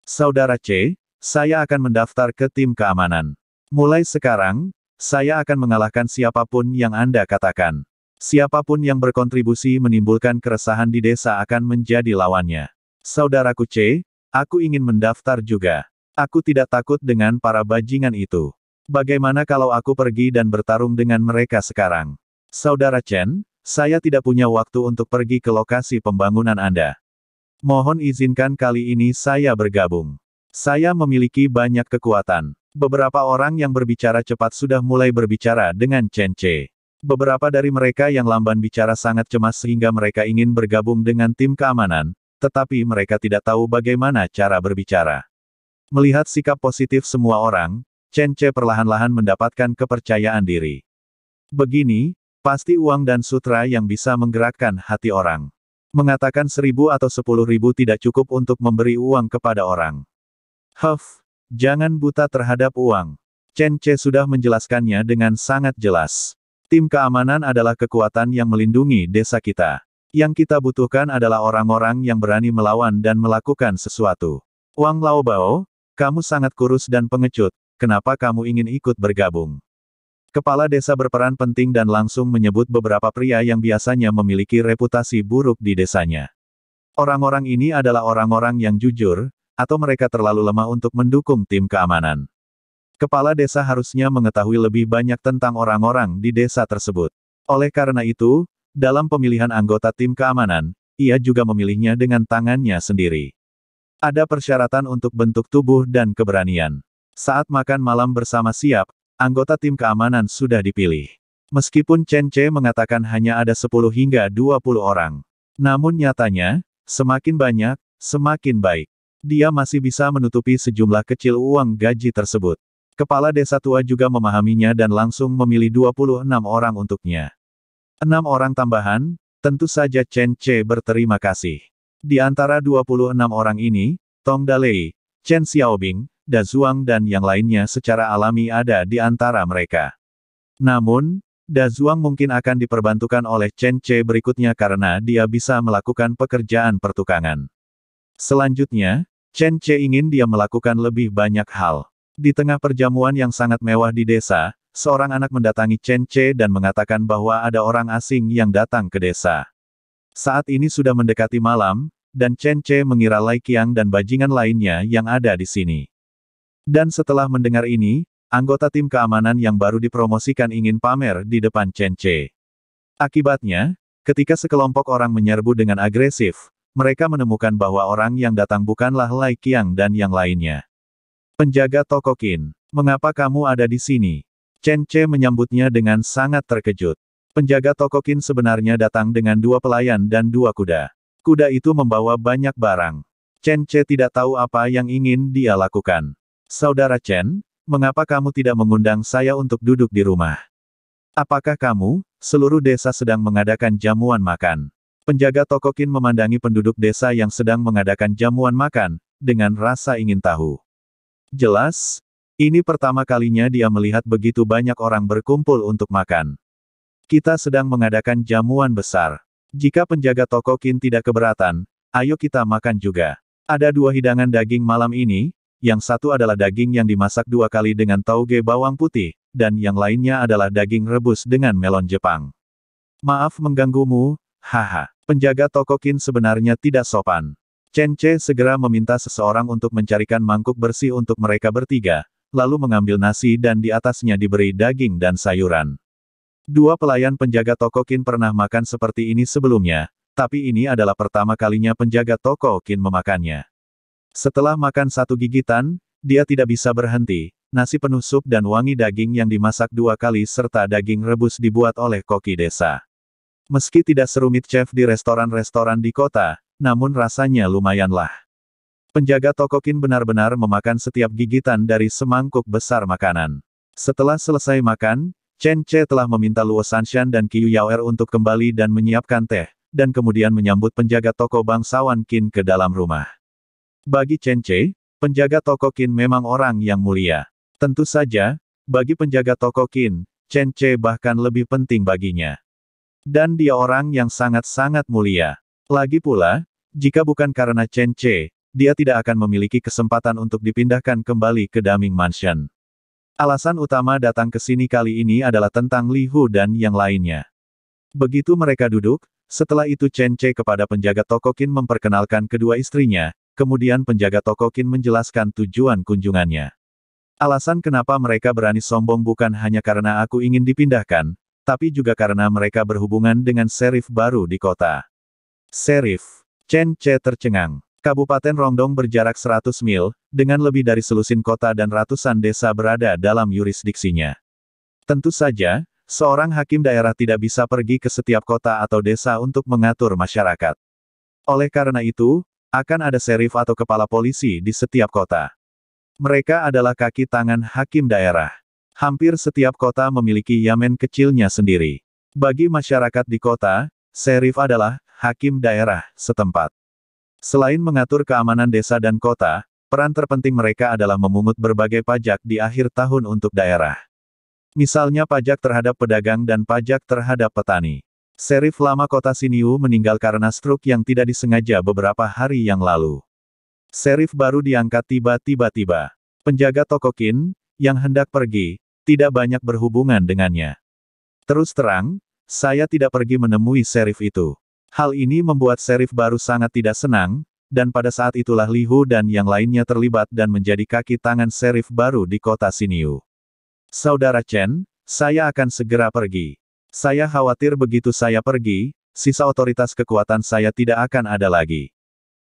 Saudara C, saya akan mendaftar ke tim keamanan. Mulai sekarang, saya akan mengalahkan siapapun yang Anda katakan. Siapapun yang berkontribusi menimbulkan keresahan di desa akan menjadi lawannya. Saudaraku C, aku ingin mendaftar juga. Aku tidak takut dengan para bajingan itu. Bagaimana kalau aku pergi dan bertarung dengan mereka sekarang? Saudara Chen, saya tidak punya waktu untuk pergi ke lokasi pembangunan Anda. Mohon izinkan kali ini saya bergabung. Saya memiliki banyak kekuatan. Beberapa orang yang berbicara cepat sudah mulai berbicara dengan Chen Ce. Beberapa dari mereka yang lamban bicara sangat cemas sehingga mereka ingin bergabung dengan tim keamanan, tetapi mereka tidak tahu bagaimana cara berbicara. Melihat sikap positif semua orang, Chen Ce perlahan-lahan mendapatkan kepercayaan diri. Begini, pasti uang dan sutra yang bisa menggerakkan hati orang. Mengatakan 1.000 atau 10.000 tidak cukup untuk memberi uang kepada orang. Jangan buta terhadap uang. Chen Ce sudah menjelaskannya dengan sangat jelas. Tim keamanan adalah kekuatan yang melindungi desa kita. Yang kita butuhkan adalah orang-orang yang berani melawan dan melakukan sesuatu. Wang Laobao, kamu sangat kurus dan pengecut, kenapa kamu ingin ikut bergabung? Kepala desa berperan penting dan langsung menyebut beberapa pria yang biasanya memiliki reputasi buruk di desanya. Orang-orang ini adalah orang-orang yang jujur, atau mereka terlalu lemah untuk mendukung tim keamanan. Kepala desa harusnya mengetahui lebih banyak tentang orang-orang di desa tersebut. Oleh karena itu, dalam pemilihan anggota tim keamanan, ia juga memilihnya dengan tangannya sendiri. Ada persyaratan untuk bentuk tubuh dan keberanian. Saat makan malam bersama siap, anggota tim keamanan sudah dipilih. Meskipun Chen Ce mengatakan hanya ada 10 hingga 20 orang. Namun nyatanya, semakin banyak, semakin baik. Dia masih bisa menutupi sejumlah kecil uang gaji tersebut. Kepala desa tua juga memahaminya dan langsung memilih 26 orang untuknya. 6 orang tambahan, tentu saja Chen Ce berterima kasih. Di antara 26 orang ini, Tong Dalei, Chen Xiaobing, Da Zuang dan yang lainnya secara alami ada di antara mereka. Namun, Da Zuang mungkin akan diperbantukan oleh Chen Ce berikutnya karena dia bisa melakukan pekerjaan pertukangan. Selanjutnya, Chen Ce ingin dia melakukan lebih banyak hal. Di tengah perjamuan yang sangat mewah di desa, seorang anak mendatangi Chen Ce dan mengatakan bahwa ada orang asing yang datang ke desa. Saat ini sudah mendekati malam, dan Chen Ce mengira Lai Qiang dan bajingan lainnya yang ada di sini. Dan setelah mendengar ini, anggota tim keamanan yang baru dipromosikan ingin pamer di depan Chen Ce. Akibatnya, ketika sekelompok orang menyerbu dengan agresif, mereka menemukan bahwa orang yang datang bukanlah Lai Qiang dan yang lainnya. Penjaga toko Qin, mengapa kamu ada di sini? Chen Ce menyambutnya dengan sangat terkejut. Penjaga toko Qin sebenarnya datang dengan 2 pelayan dan 2 kuda. Kuda itu membawa banyak barang. Chen Ce tidak tahu apa yang ingin dia lakukan. Saudara Chen, mengapa kamu tidak mengundang saya untuk duduk di rumah? Apakah kamu, seluruh desa sedang mengadakan jamuan makan? Penjaga toko Qin memandangi penduduk desa yang sedang mengadakan jamuan makan, dengan rasa ingin tahu. Jelas, ini pertama kalinya dia melihat begitu banyak orang berkumpul untuk makan. Kita sedang mengadakan jamuan besar. Jika penjaga toko Qin tidak keberatan, ayo kita makan juga. Ada 2 hidangan daging malam ini, yang satu adalah daging yang dimasak 2 kali dengan tauge bawang putih, dan yang lainnya adalah daging rebus dengan melon Jepang. Maaf mengganggumu, haha. Penjaga toko Qin sebenarnya tidak sopan. Chen Ce segera meminta seseorang untuk mencarikan mangkuk bersih untuk mereka bertiga, lalu mengambil nasi dan di atasnya diberi daging dan sayuran. 2 pelayan penjaga toko Qin pernah makan seperti ini sebelumnya, tapi ini adalah pertama kalinya penjaga toko Qin memakannya. Setelah makan 1 gigitan, dia tidak bisa berhenti. Nasi penuh sup dan wangi daging yang dimasak 2 kali serta daging rebus dibuat oleh koki desa. Meski tidak serumit chef di restoran-restoran di kota, namun rasanya lumayanlah. Penjaga toko Qin benar-benar memakan setiap gigitan dari semangkuk besar makanan. Setelah selesai makan, Chen Ce telah meminta Luo Sanshan dan Qiu Yaoer untuk kembali dan menyiapkan teh, dan kemudian menyambut penjaga toko bangsawan Qin ke dalam rumah. Bagi Chen Ce, penjaga toko Qin memang orang yang mulia. Tentu saja, bagi penjaga toko Qin, Chen Ce bahkan lebih penting baginya. Dan dia orang yang sangat-sangat mulia. Lagi pula, jika bukan karena Chen Ce, dia tidak akan memiliki kesempatan untuk dipindahkan kembali ke Daming Mansion. Alasan utama datang ke sini kali ini adalah tentang Li Hu dan yang lainnya. Begitu mereka duduk, setelah itu Chen Ce kepada penjaga toko Qin memperkenalkan kedua istrinya. Kemudian penjaga toko Qin menjelaskan tujuan kunjungannya. Alasan kenapa mereka berani sombong bukan hanya karena aku ingin dipindahkan, tapi juga karena mereka berhubungan dengan serif baru di kota. Serif. Chen Ce tercengang. Kabupaten Rongdong berjarak 100 mil, dengan lebih dari selusin kota dan ratusan desa berada dalam yurisdiksinya. Tentu saja, seorang hakim daerah tidak bisa pergi ke setiap kota atau desa untuk mengatur masyarakat. Oleh karena itu, akan ada serif atau kepala polisi di setiap kota. Mereka adalah kaki tangan hakim daerah. Hampir setiap kota memiliki yamen kecilnya sendiri. Bagi masyarakat di kota, serif adalah hakim daerah setempat. Selain mengatur keamanan desa dan kota, peran terpenting mereka adalah memungut berbagai pajak di akhir tahun untuk daerah. Misalnya pajak terhadap pedagang dan pajak terhadap petani. Serif lama kota Xinyu meninggal karena stroke yang tidak disengaja beberapa hari yang lalu. Serif baru diangkat tiba-tiba. Penjaga toko Qin, yang hendak pergi, tidak banyak berhubungan dengannya. Terus terang, saya tidak pergi menemui serif itu. Hal ini membuat serif baru sangat tidak senang, dan pada saat itulah Li Hu dan yang lainnya terlibat dan menjadi kaki tangan serif baru di kota Xinyu. Saudara Chen, saya akan segera pergi. Saya khawatir begitu saya pergi, sisa otoritas kekuatan saya tidak akan ada lagi.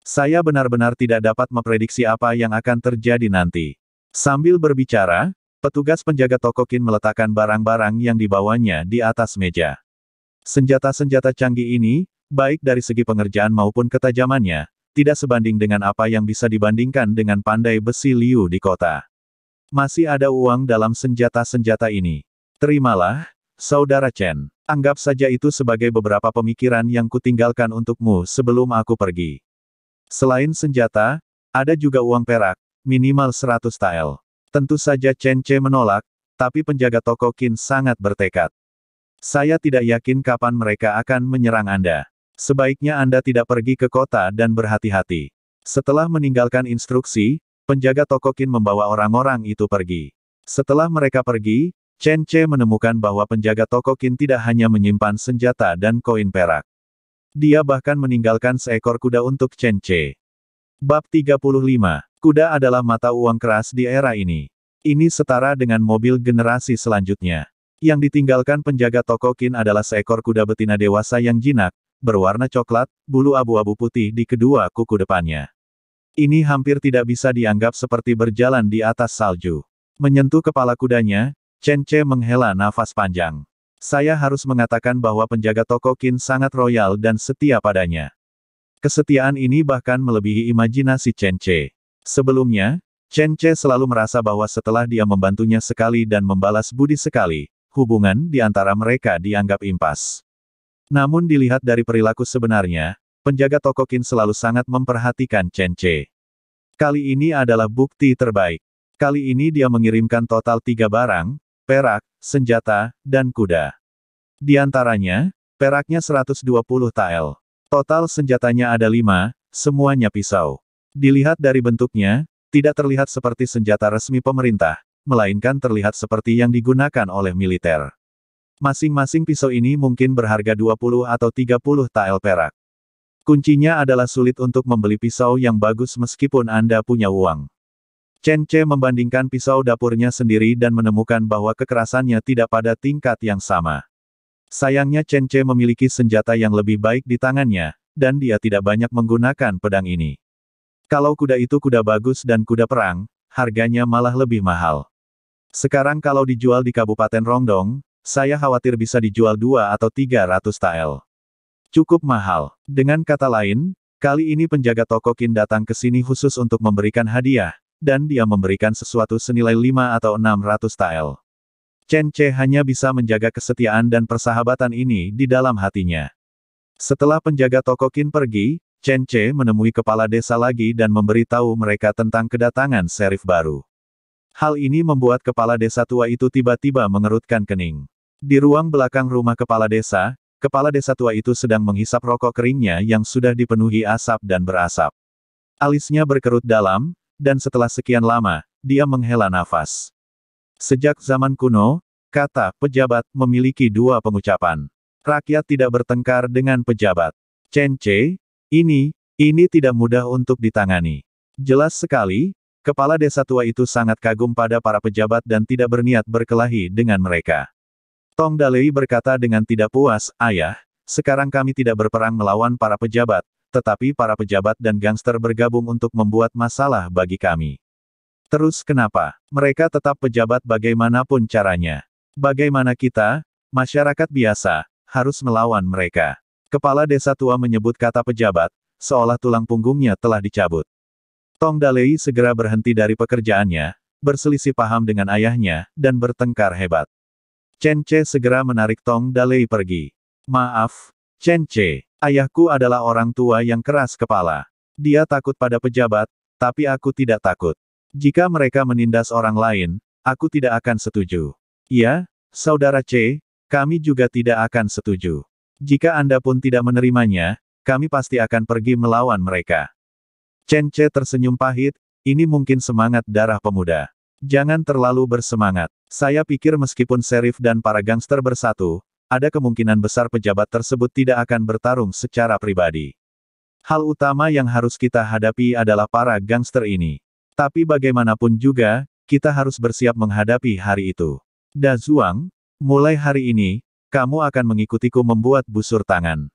Saya benar-benar tidak dapat memprediksi apa yang akan terjadi nanti. Sambil berbicara, petugas penjaga toko Qin meletakkan barang-barang yang dibawanya di atas meja. Senjata-senjata canggih ini, baik dari segi pengerjaan maupun ketajamannya, tidak sebanding dengan apa yang bisa dibandingkan dengan pandai besi Liu di kota. Masih ada uang dalam senjata-senjata ini. Terimalah, Saudara Chen. Anggap saja itu sebagai beberapa pemikiran yang kutinggalkan untukmu sebelum aku pergi. Selain senjata, Ada juga uang perak, minimal 100 tael. Tentu saja Chen Ce menolak, tapi penjaga toko Qin sangat bertekad. Saya tidak yakin kapan mereka akan menyerang Anda. Sebaiknya Anda tidak pergi ke kota dan berhati-hati. Setelah meninggalkan instruksi, penjaga toko Qin membawa orang-orang itu pergi. Setelah mereka pergi, Chen Ce menemukan bahwa penjaga toko Qin tidak hanya menyimpan senjata dan koin perak. Dia bahkan meninggalkan seekor kuda untuk Chen Ce. Bab 35. Kuda adalah mata uang keras di era ini. Ini setara dengan mobil generasi selanjutnya. Yang ditinggalkan penjaga toko Qin adalah seekor kuda betina dewasa yang jinak, berwarna coklat, bulu abu-abu putih di kedua kuku depannya. Ini hampir tidak bisa dianggap seperti berjalan di atas salju. Menyentuh kepala kudanya, Chen Ce menghela nafas panjang. Saya harus mengatakan bahwa penjaga toko Qin sangat royal dan setia padanya. Kesetiaan ini bahkan melebihi imajinasi Chen Ce. Sebelumnya, Chen Ce selalu merasa bahwa setelah dia membantunya sekali dan membalas budi sekali, hubungan di antara mereka dianggap impas. Namun dilihat dari perilaku sebenarnya, penjaga toko Qin selalu sangat memperhatikan Chen Ce. Kali ini adalah bukti terbaik. Kali ini dia mengirimkan total 3 barang, perak, senjata, dan kuda. Di antaranya, peraknya 120 tael. Total senjatanya ada 5, semuanya pisau. Dilihat dari bentuknya, tidak terlihat seperti senjata resmi pemerintah, melainkan terlihat seperti yang digunakan oleh militer. Masing-masing pisau ini mungkin berharga 20 atau 30 tael perak. Kuncinya adalah sulit untuk membeli pisau yang bagus meskipun Anda punya uang. Chen Ce membandingkan pisau dapurnya sendiri dan menemukan bahwa kekerasannya tidak pada tingkat yang sama. Sayangnya Chen Ce memiliki senjata yang lebih baik di tangannya, dan dia tidak banyak menggunakan pedang ini. Kalau kuda itu kuda bagus dan kuda perang, harganya malah lebih mahal. Sekarang kalau dijual di Kabupaten Rongdong, saya khawatir bisa dijual 2 atau 300 tael. Cukup mahal. Dengan kata lain, kali ini penjaga toko Qin datang ke sini khusus untuk memberikan hadiah, dan dia memberikan sesuatu senilai 5 atau 600 tael. Chen Ce hanya bisa menjaga kesetiaan dan persahabatan ini di dalam hatinya. Setelah penjaga toko Qin pergi, Chen Ce menemui kepala desa lagi dan memberitahu mereka tentang kedatangan serif baru. Hal ini membuat kepala desa tua itu tiba-tiba mengerutkan kening. Di ruang belakang rumah kepala desa tua itu sedang menghisap rokok keringnya yang sudah dipenuhi asap dan berasap. Alisnya berkerut dalam, dan setelah sekian lama, dia menghela nafas. Sejak zaman kuno, kata pejabat memiliki 2 pengucapan. Rakyat tidak bertengkar dengan pejabat. Chen Ce, ini tidak mudah untuk ditangani. Jelas sekali, kepala desa tua itu sangat kagum pada para pejabat dan tidak berniat berkelahi dengan mereka. Tong Dalei berkata dengan tidak puas, "Ayah, sekarang kami tidak berperang melawan para pejabat, tetapi para pejabat dan gangster bergabung untuk membuat masalah bagi kami. Terus kenapa? Mereka tetap pejabat bagaimanapun caranya. Bagaimana kita, masyarakat biasa, harus melawan mereka?" Kepala desa tua menyebut kata pejabat, seolah tulang punggungnya telah dicabut. Tong Dalei segera berhenti dari pekerjaannya, berselisih paham dengan ayahnya, dan bertengkar hebat. Chen Ce segera menarik Tong Dalei pergi. "Maaf, Chen Ce, ayahku adalah orang tua yang keras kepala. Dia takut pada pejabat, tapi aku tidak takut. Jika mereka menindas orang lain, aku tidak akan setuju. Ya, saudara Ce, kami juga tidak akan setuju. Jika Anda pun tidak menerimanya, kami pasti akan pergi melawan mereka." Chen Ce tersenyum pahit, ini mungkin semangat darah pemuda. Jangan terlalu bersemangat. Saya pikir meskipun serif dan para gangster bersatu, ada kemungkinan besar pejabat tersebut tidak akan bertarung secara pribadi. Hal utama yang harus kita hadapi adalah para gangster ini. Tapi bagaimanapun juga, kita harus bersiap menghadapi hari itu. Da Zuang, mulai hari ini, kamu akan mengikutiku membuat busur tangan.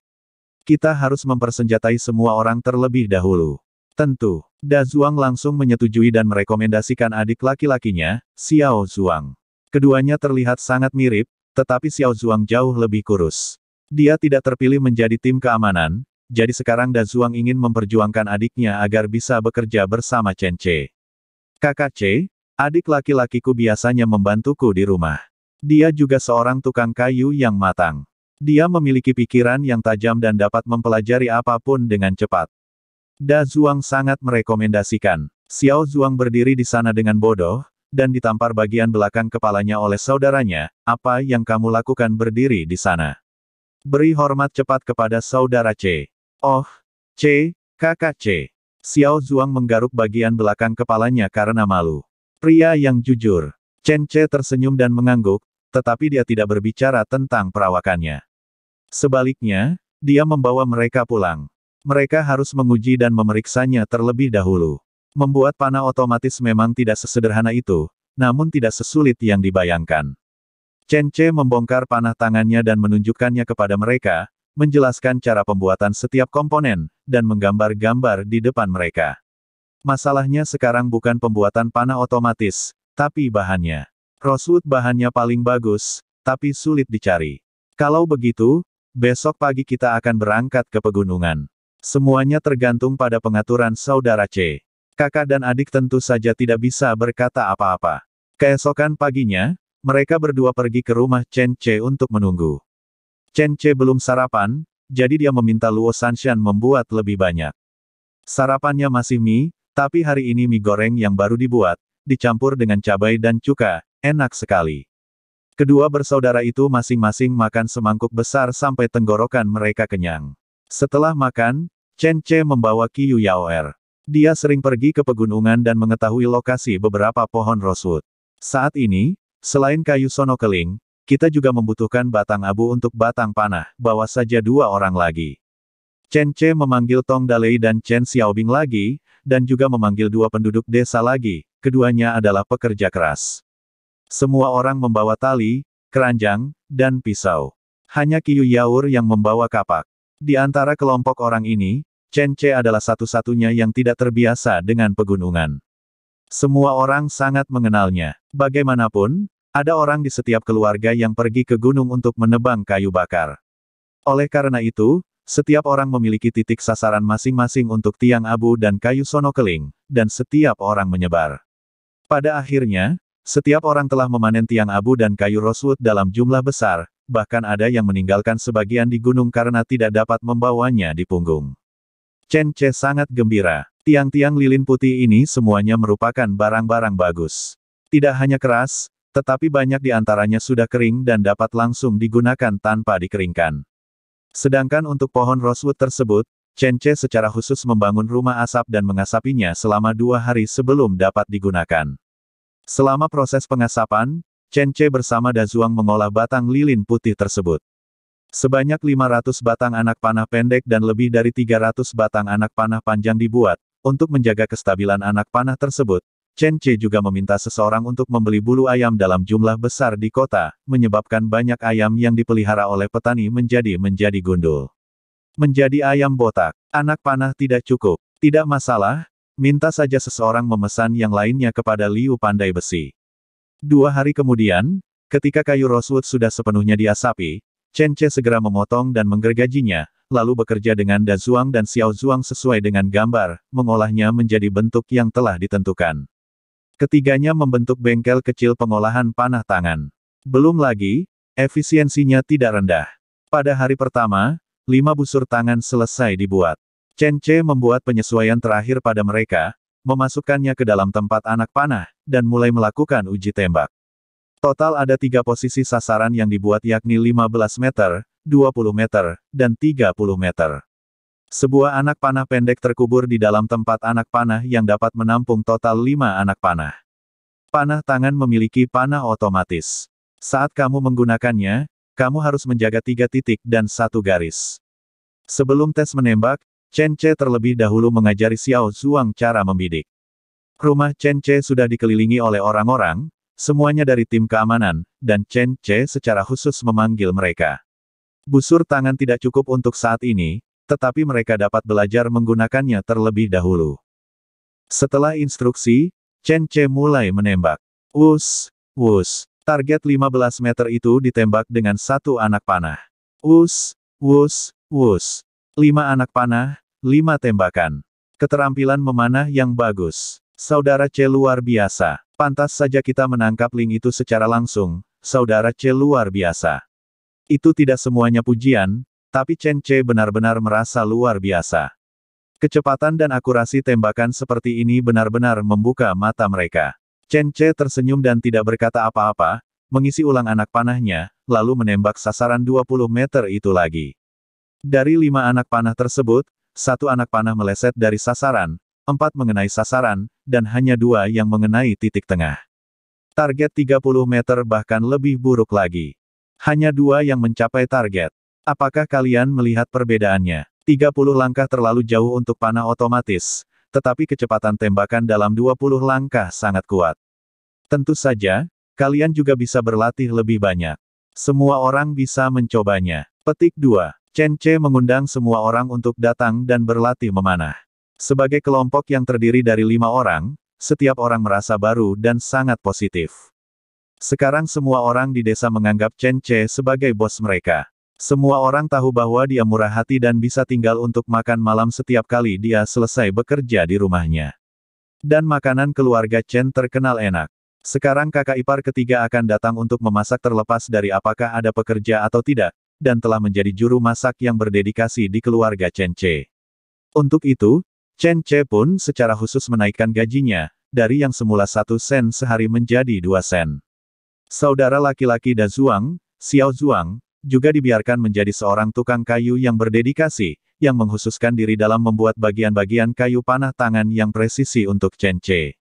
Kita harus mempersenjatai semua orang terlebih dahulu. Tentu, Da Zuang langsung menyetujui dan merekomendasikan adik laki-lakinya, Xiao Zuang. Keduanya terlihat sangat mirip, tetapi Xiao Zuang jauh lebih kurus. Dia tidak terpilih menjadi tim keamanan, jadi sekarang Da Zuang ingin memperjuangkan adiknya agar bisa bekerja bersama Chen Ce. "Kakak Ce, adik laki-lakiku biasanya membantuku di rumah. Dia juga seorang tukang kayu yang matang. Dia memiliki pikiran yang tajam dan dapat mempelajari apapun dengan cepat. Da Zuang sangat merekomendasikan. Xiao Zuang berdiri di sana dengan bodoh, dan ditampar bagian belakang kepalanya oleh saudaranya, apa yang kamu lakukan berdiri di sana? Beri hormat cepat kepada saudara C. Oh, C, kakak C. Xiao Zuang menggaruk bagian belakang kepalanya karena malu. Pria yang jujur. Chen Ce tersenyum dan mengangguk, tetapi dia tidak berbicara tentang perawakannya. Sebaliknya, dia membawa mereka pulang. Mereka harus menguji dan memeriksanya terlebih dahulu. Membuat panah otomatis memang tidak sesederhana itu, namun tidak sesulit yang dibayangkan. Chen Ce membongkar panah tangannya dan menunjukkannya kepada mereka, menjelaskan cara pembuatan setiap komponen, dan menggambar-gambar di depan mereka. Masalahnya sekarang bukan pembuatan panah otomatis, tapi bahannya. Rosewood bahannya paling bagus, tapi sulit dicari. Kalau begitu, besok pagi kita akan berangkat ke pegunungan. Semuanya tergantung pada pengaturan saudara C. Kakak dan adik tentu saja tidak bisa berkata apa-apa. Keesokan paginya, mereka berdua pergi ke rumah Chen Ce untuk menunggu. Chen Ce belum sarapan, jadi dia meminta Luo Sanshan membuat lebih banyak. Sarapannya masih mie, tapi hari ini mie goreng yang baru dibuat, dicampur dengan cabai dan cuka, enak sekali. Kedua bersaudara itu masing-masing makan semangkuk besar sampai tenggorokan mereka kenyang. Setelah makan, Chen Ce membawa Qiu Yaoer. Dia sering pergi ke pegunungan dan mengetahui lokasi beberapa pohon rosewood. Saat ini, selain kayu sonokeling, kita juga membutuhkan batang abu untuk batang panah, bawa saja 2 orang lagi. Chen Ce memanggil Tong Dalei dan Chen Xiaobing lagi, dan juga memanggil 2 penduduk desa lagi, keduanya adalah pekerja keras. Semua orang membawa tali, keranjang, dan pisau. Hanya Qiu Yaoer yang membawa kapak. Di antara kelompok orang ini, Chen Ce adalah satu-satunya yang tidak terbiasa dengan pegunungan. Semua orang sangat mengenalnya. Bagaimanapun, ada orang di setiap keluarga yang pergi ke gunung untuk menebang kayu bakar. Oleh karena itu, setiap orang memiliki titik sasaran masing-masing untuk tiang abu dan kayu sonokeling, dan setiap orang menyebar. Pada akhirnya, setiap orang telah memanen tiang abu dan kayu rosewood dalam jumlah besar, bahkan ada yang meninggalkan sebagian di gunung karena tidak dapat membawanya di punggung. Chen Ce sangat gembira. Tiang-tiang lilin putih ini semuanya merupakan barang-barang bagus. Tidak hanya keras, tetapi banyak di antaranya sudah kering dan dapat langsung digunakan tanpa dikeringkan. Sedangkan untuk pohon rosewood tersebut, Chen Ce secara khusus membangun rumah asap dan mengasapinya selama 2 hari sebelum dapat digunakan. Selama proses pengasapan, Chen Ce bersama Da Zuang mengolah batang lilin putih tersebut. Sebanyak 500 batang anak panah pendek dan lebih dari 300 batang anak panah panjang dibuat. Untuk menjaga kestabilan anak panah tersebut, Chen Ce juga meminta seseorang untuk membeli bulu ayam dalam jumlah besar di kota, menyebabkan banyak ayam yang dipelihara oleh petani menjadi gundul. Menjadi ayam botak, anak panah tidak cukup. Tidak masalah, minta saja seseorang memesan yang lainnya kepada Liu Pandai Besi. 2 hari kemudian, ketika kayu rosewood sudah sepenuhnya diasapi, Chen Ce segera memotong dan menggergajinya, lalu bekerja dengan Da Zuang dan Xiao Zuang sesuai dengan gambar, mengolahnya menjadi bentuk yang telah ditentukan. Ketiganya membentuk bengkel kecil pengolahan panah tangan. Belum lagi, efisiensinya tidak rendah. Pada hari pertama, 5 busur tangan selesai dibuat. Chen Ce membuat penyesuaian terakhir pada mereka, memasukkannya ke dalam tempat anak panah, dan mulai melakukan uji tembak. Total ada 3 posisi sasaran yang dibuat yakni 15 meter, 20 meter, dan 30 meter. Sebuah anak panah pendek terkubur di dalam tempat anak panah yang dapat menampung total 5 anak panah. Panah tangan memiliki panah otomatis. Saat kamu menggunakannya, kamu harus menjaga 3 titik dan 1 garis. Sebelum tes menembak, Chen Ce terlebih dahulu mengajari Xiao Zuang cara membidik. Rumah Chen Ce sudah dikelilingi oleh orang-orang, semuanya dari tim keamanan, dan Chen Ce secara khusus memanggil mereka. Busur tangan tidak cukup untuk saat ini, tetapi mereka dapat belajar menggunakannya terlebih dahulu. Setelah instruksi, Chen Ce mulai menembak. Wus, wus. Target 15 meter itu ditembak dengan 1 anak panah. Wus, wus, wus. 5 anak panah, 5 tembakan. Keterampilan memanah yang bagus. Saudara C luar biasa. Pantas saja kita menangkap Ling itu secara langsung, saudara C luar biasa. Itu tidak semuanya pujian, tapi Chen Ce benar-benar merasa luar biasa. Kecepatan dan akurasi tembakan seperti ini benar-benar membuka mata mereka. Chen Ce tersenyum dan tidak berkata apa-apa, mengisi ulang anak panahnya, lalu menembak sasaran 20 meter itu lagi. Dari 5 anak panah tersebut, 1 anak panah meleset dari sasaran, 4 mengenai sasaran, dan hanya 2 yang mengenai titik tengah. Target 30 meter bahkan lebih buruk lagi. Hanya 2 yang mencapai target. Apakah kalian melihat perbedaannya? 30 langkah terlalu jauh untuk panah otomatis, tetapi kecepatan tembakan dalam 20 langkah sangat kuat. Tentu saja, kalian juga bisa berlatih lebih banyak. Semua orang bisa mencobanya. Petik 2. Chen Ce mengundang semua orang untuk datang dan berlatih memanah. Sebagai kelompok yang terdiri dari 5 orang, setiap orang merasa baru dan sangat positif. Sekarang semua orang di desa menganggap Chen Ce sebagai bos mereka. Semua orang tahu bahwa dia murah hati dan bisa tinggal untuk makan malam setiap kali dia selesai bekerja di rumahnya. Dan makanan keluarga Chen terkenal enak. Sekarang kakak ipar ketiga akan datang untuk memasak terlepas dari apakah ada pekerja atau tidak, dan telah menjadi juru masak yang berdedikasi di keluarga Chen Ce. Untuk itu, Chen Ce pun secara khusus menaikkan gajinya, dari yang semula 1 sen sehari menjadi 2 sen. Saudara laki-laki Da Zuang, Xiao Zuang, juga dibiarkan menjadi seorang tukang kayu yang berdedikasi, yang menghususkan diri dalam membuat bagian-bagian kayu panah tangan yang presisi untuk Chen Ce.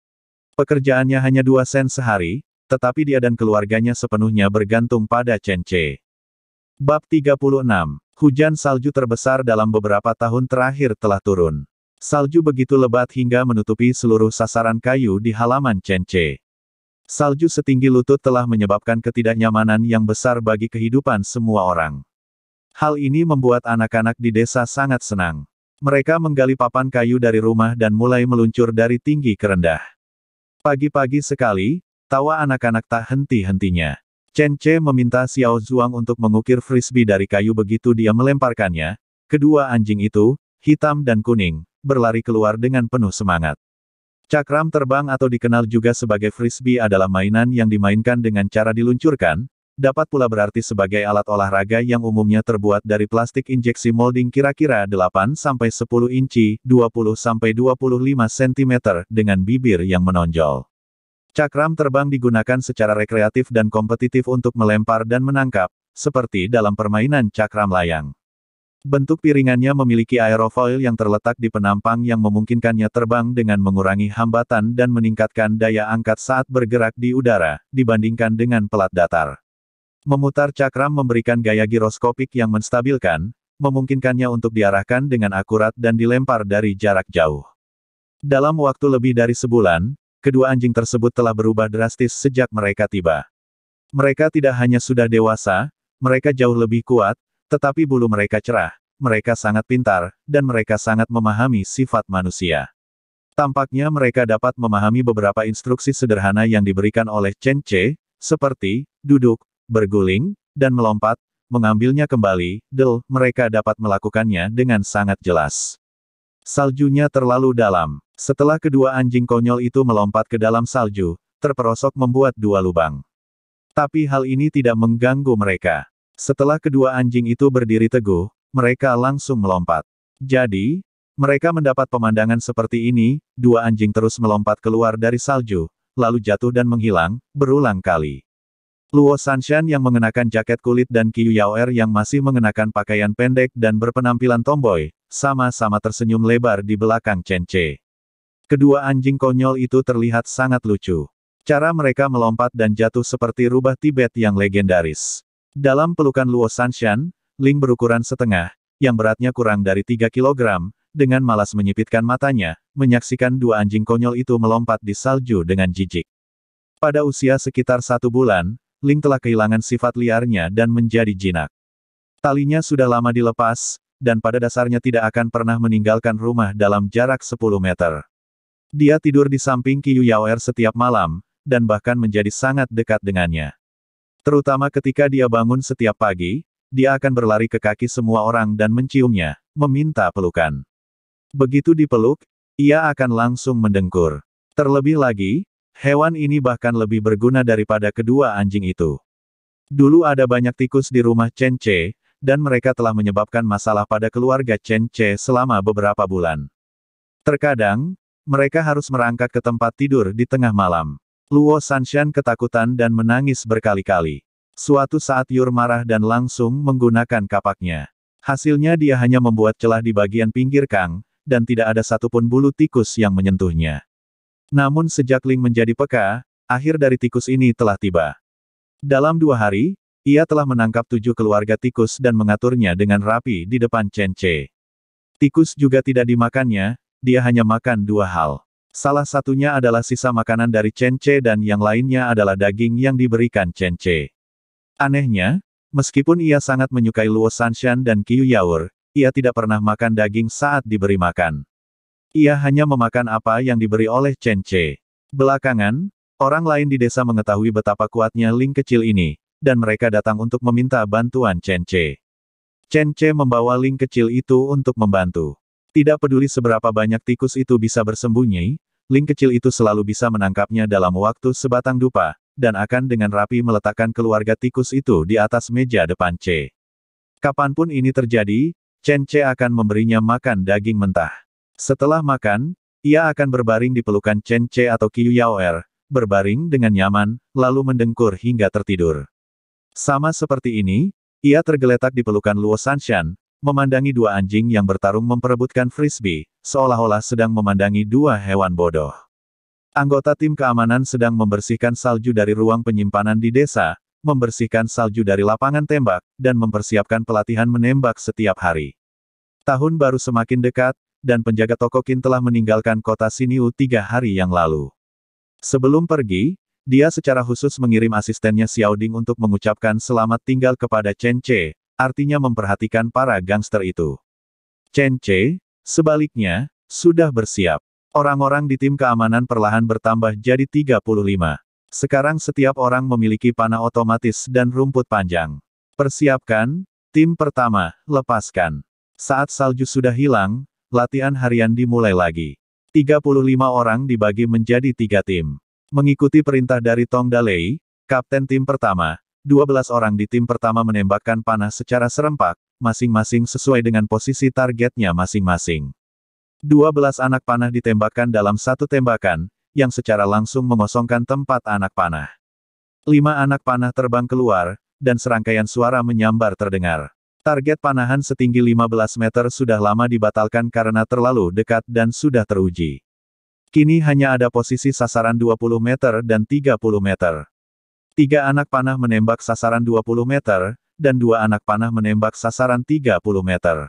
Pekerjaannya hanya 2 sen sehari, tetapi dia dan keluarganya sepenuhnya bergantung pada Chen Ce. Bab 36. Hujan salju terbesar dalam beberapa tahun terakhir telah turun. Salju begitu lebat hingga menutupi seluruh sasaran kayu di halaman Chen Ce. Salju setinggi lutut telah menyebabkan ketidaknyamanan yang besar bagi kehidupan semua orang. Hal ini membuat anak-anak di desa sangat senang. Mereka menggali papan kayu dari rumah dan mulai meluncur dari tinggi ke rendah. Pagi-pagi sekali, tawa anak-anak tak henti-hentinya. Chen Ce meminta Xiao Zuang untuk mengukir frisbee dari kayu begitu dia melemparkannya. Kedua anjing itu, hitam dan kuning, berlari keluar dengan penuh semangat. Cakram terbang atau dikenal juga sebagai frisbee adalah mainan yang dimainkan dengan cara diluncurkan, dapat pula berarti sebagai alat olahraga yang umumnya terbuat dari plastik injeksi molding kira-kira 8-10 inci, 20-25 cm, dengan bibir yang menonjol. Cakram terbang digunakan secara rekreatif dan kompetitif untuk melempar dan menangkap, seperti dalam permainan cakram layang. Bentuk piringannya memiliki aerofoil yang terletak di penampang yang memungkinkannya terbang dengan mengurangi hambatan dan meningkatkan daya angkat saat bergerak di udara, dibandingkan dengan pelat datar. Memutar cakram memberikan gaya giroskopik yang menstabilkan, memungkinkannya untuk diarahkan dengan akurat dan dilempar dari jarak jauh. Dalam waktu lebih dari sebulan, kedua anjing tersebut telah berubah drastis sejak mereka tiba. Mereka tidak hanya sudah dewasa, mereka jauh lebih kuat, tetapi bulu mereka cerah, mereka sangat pintar, dan mereka sangat memahami sifat manusia. Tampaknya mereka dapat memahami beberapa instruksi sederhana yang diberikan oleh Chen Ce, seperti duduk, berguling, dan melompat, mengambilnya kembali. Mereka dapat melakukannya dengan sangat jelas. Saljunya terlalu dalam. Setelah kedua anjing konyol itu melompat ke dalam salju, terperosok membuat 2 lubang. Tapi hal ini tidak mengganggu mereka. Setelah kedua anjing itu berdiri teguh, mereka langsung melompat. Jadi, mereka mendapat pemandangan seperti ini, 2 anjing terus melompat keluar dari salju, lalu jatuh dan menghilang, berulang kali. Luo Sanshan yang mengenakan jaket kulit dan Qiu Yaoer yang masih mengenakan pakaian pendek dan berpenampilan tomboy, sama-sama tersenyum lebar di belakang Chen Ce. Kedua anjing konyol itu terlihat sangat lucu. Cara mereka melompat dan jatuh seperti rubah Tibet yang legendaris. Dalam pelukan Luo Sanshan, Ling berukuran setengah, yang beratnya kurang dari 3 kg, dengan malas menyipitkan matanya, menyaksikan 2 anjing konyol itu melompat di salju dengan jijik. Pada usia sekitar 1 bulan, Ling telah kehilangan sifat liarnya dan menjadi jinak. Talinya sudah lama dilepas, dan pada dasarnya tidak akan pernah meninggalkan rumah dalam jarak 10 meter. Dia tidur di samping Qiu Yaoer setiap malam, dan bahkan menjadi sangat dekat dengannya. Terutama ketika dia bangun setiap pagi, dia akan berlari ke kaki semua orang dan menciumnya, meminta pelukan. Begitu dipeluk, ia akan langsung mendengkur. Terlebih lagi, hewan ini bahkan lebih berguna daripada kedua anjing itu. Dulu ada banyak tikus di rumah Chen Ce, dan mereka telah menyebabkan masalah pada keluarga Chen Ce selama beberapa bulan. Terkadang, mereka harus merangkak ke tempat tidur di tengah malam. Luo Sanshan ketakutan dan menangis berkali-kali. Suatu saat Yur marah dan langsung menggunakan kapaknya. Hasilnya dia hanya membuat celah di bagian pinggir Kang, dan tidak ada satupun bulu tikus yang menyentuhnya. Namun sejak Ling menjadi peka, akhir dari tikus ini telah tiba. Dalam 2 hari, ia telah menangkap 7 keluarga tikus dan mengaturnya dengan rapi di depan Chen Ce. Tikus juga tidak dimakannya, dia hanya makan 2 hal. Salah satunya adalah sisa makanan dari Chen Ce dan yang lainnya adalah daging yang diberikan Chen Ce. Anehnya, meskipun ia sangat menyukai Luo Sanshan dan Qiu Yaur, ia tidak pernah makan daging saat diberi makan. Ia hanya memakan apa yang diberi oleh Chen Ce. Belakangan, orang lain di desa mengetahui betapa kuatnya Ling kecil ini, dan mereka datang untuk meminta bantuan Chen Ce. Chen Ce membawa Ling kecil itu untuk membantu. Tidak peduli seberapa banyak tikus itu bisa bersembunyi, Ling kecil itu selalu bisa menangkapnya dalam waktu sebatang dupa, dan akan dengan rapi meletakkan keluarga tikus itu di atas meja depan Ce. Kapanpun ini terjadi, Chen Ce akan memberinya makan daging mentah. Setelah makan, ia akan berbaring di pelukan Chen Ce atau Qiu Yaoer, berbaring dengan nyaman, lalu mendengkur hingga tertidur. Sama seperti ini, ia tergeletak di pelukan Luo Sanshan, memandangi 2 anjing yang bertarung memperebutkan frisbee, seolah-olah sedang memandangi 2 hewan bodoh. Anggota tim keamanan sedang membersihkan salju dari ruang penyimpanan di desa, membersihkan salju dari lapangan tembak, dan mempersiapkan pelatihan menembak setiap hari. Tahun baru semakin dekat, dan penjaga toko Qin telah meninggalkan kota Xinyu 3 hari yang lalu. Sebelum pergi, dia secara khusus mengirim asistennya Xiao Ding untuk mengucapkan selamat tinggal kepada Chen Ce, artinya memperhatikan para gangster itu. Chen Ce, sebaliknya, sudah bersiap. Orang-orang di tim keamanan perlahan bertambah jadi 35. Sekarang setiap orang memiliki panah otomatis dan rumput panjang. Persiapkan, tim pertama, lepaskan. Saat salju sudah hilang, latihan harian dimulai lagi. 35 orang dibagi menjadi 3 tim. Mengikuti perintah dari Tong Dalei, kapten tim pertama, 12 orang di tim pertama menembakkan panah secara serempak, masing-masing sesuai dengan posisi targetnya masing-masing. 12 anak panah ditembakkan dalam satu tembakan, yang secara langsung mengosongkan tempat anak panah. 5 anak panah terbang keluar, dan serangkaian suara menyambar terdengar. Target panahan setinggi 15 meter sudah lama dibatalkan karena terlalu dekat dan sudah teruji. Kini hanya ada posisi sasaran 20 meter dan 30 meter. 3 anak panah menembak sasaran 20 meter, dan 2 anak panah menembak sasaran 30 meter.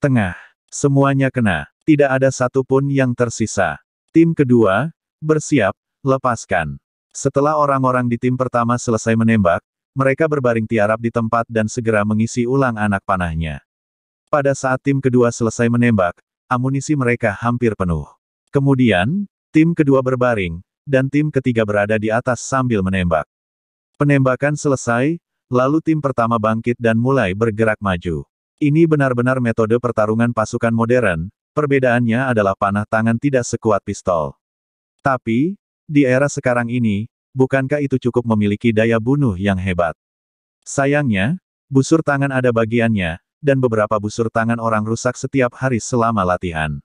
Tengah. Semuanya kena. Tidak ada satupun yang tersisa. Tim kedua, bersiap, lepaskan. Setelah orang-orang di tim pertama selesai menembak, mereka berbaring tiarap di tempat dan segera mengisi ulang anak panahnya. Pada saat tim kedua selesai menembak, amunisi mereka hampir penuh. Kemudian, tim kedua berbaring, dan tim ketiga berada di atas sambil menembak. Penembakan selesai, lalu tim pertama bangkit dan mulai bergerak maju. Ini benar-benar metode pertarungan pasukan modern, perbedaannya adalah panah tangan tidak sekuat pistol. Tapi, di era sekarang ini, bukankah itu cukup memiliki daya bunuh yang hebat? Sayangnya, busur tangan ada bagiannya, dan beberapa busur tangan orang rusak setiap hari selama latihan.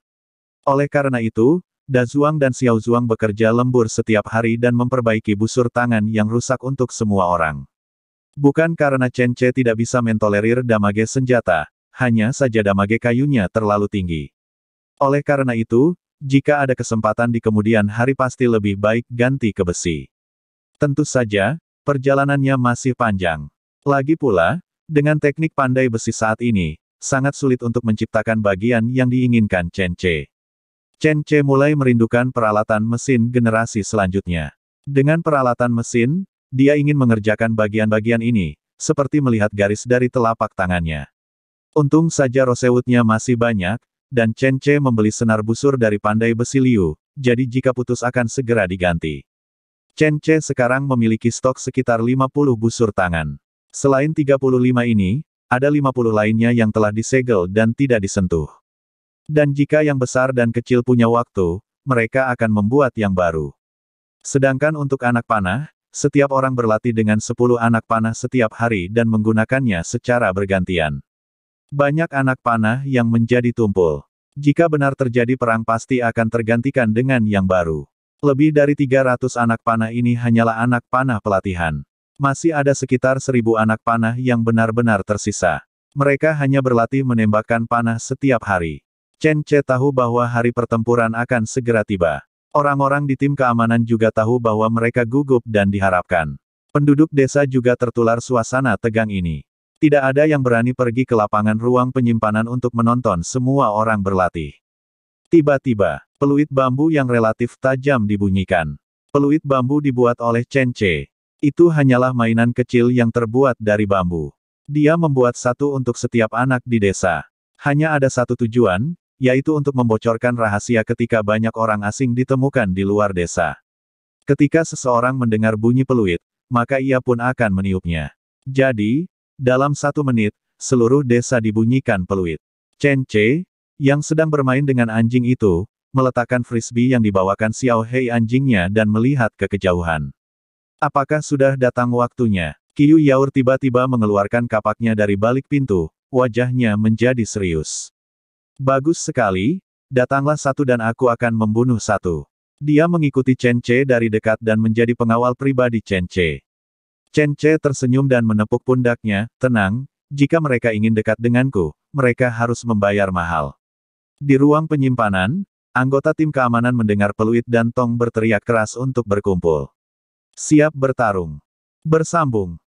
Oleh karena itu, Da Zuang dan Xiao Zuang bekerja lembur setiap hari dan memperbaiki busur tangan yang rusak untuk semua orang. Bukan karena Chen Ce tidak bisa mentolerir damage senjata, hanya saja damage kayunya terlalu tinggi. Oleh karena itu, jika ada kesempatan di kemudian hari pasti lebih baik ganti ke besi. Tentu saja, perjalanannya masih panjang. Lagi pula, dengan teknik pandai besi saat ini, sangat sulit untuk menciptakan bagian yang diinginkan Chen Ce. Chen Ce mulai merindukan peralatan mesin generasi selanjutnya. Dengan peralatan mesin, dia ingin mengerjakan bagian-bagian ini, seperti melihat garis dari telapak tangannya. Untung saja rosewoodnya masih banyak, dan Chen Ce membeli senar busur dari pandai besi Liu, jadi jika putus akan segera diganti. Chen Ce sekarang memiliki stok sekitar 50 busur tangan. Selain 35 ini, ada 50 lainnya yang telah disegel dan tidak disentuh. Dan jika yang besar dan kecil punya waktu, mereka akan membuat yang baru. Sedangkan untuk anak panah, setiap orang berlatih dengan 10 anak panah setiap hari dan menggunakannya secara bergantian. Banyak anak panah yang menjadi tumpul. Jika benar terjadi perang pasti akan tergantikan dengan yang baru. Lebih dari 300 anak panah ini hanyalah anak panah pelatihan. Masih ada sekitar 1000 anak panah yang benar-benar tersisa. Mereka hanya berlatih menembakkan panah setiap hari. Chen Ce tahu bahwa hari pertempuran akan segera tiba. Orang-orang di tim keamanan juga tahu bahwa mereka gugup dan diharapkan. Penduduk desa juga tertular suasana tegang ini. Tidak ada yang berani pergi ke lapangan ruang penyimpanan untuk menonton semua orang berlatih. Tiba-tiba, peluit bambu yang relatif tajam dibunyikan. Peluit bambu dibuat oleh Chen Ce. Itu hanyalah mainan kecil yang terbuat dari bambu. Dia membuat satu untuk setiap anak di desa. Hanya ada satu tujuan, yaitu untuk membocorkan rahasia ketika banyak orang asing ditemukan di luar desa. Ketika seseorang mendengar bunyi peluit, maka ia pun akan meniupnya. Jadi, dalam 1 menit, seluruh desa dibunyikan peluit. Chen Ce, yang sedang bermain dengan anjing itu, meletakkan frisbee yang dibawakan Xiao Hei anjingnya dan melihat ke kejauhan. Apakah sudah datang waktunya? Qiu Yaur tiba-tiba mengeluarkan kapaknya dari balik pintu, wajahnya menjadi serius. Bagus sekali, datanglah satu dan aku akan membunuh satu. Dia mengikuti Chen Ce dari dekat dan menjadi pengawal pribadi Chen Ce. Chen Ce tersenyum dan menepuk pundaknya, tenang, jika mereka ingin dekat denganku, mereka harus membayar mahal. Di ruang penyimpanan, anggota tim keamanan mendengar peluit dan Tong berteriak keras untuk berkumpul. Siap bertarung. Bersambung.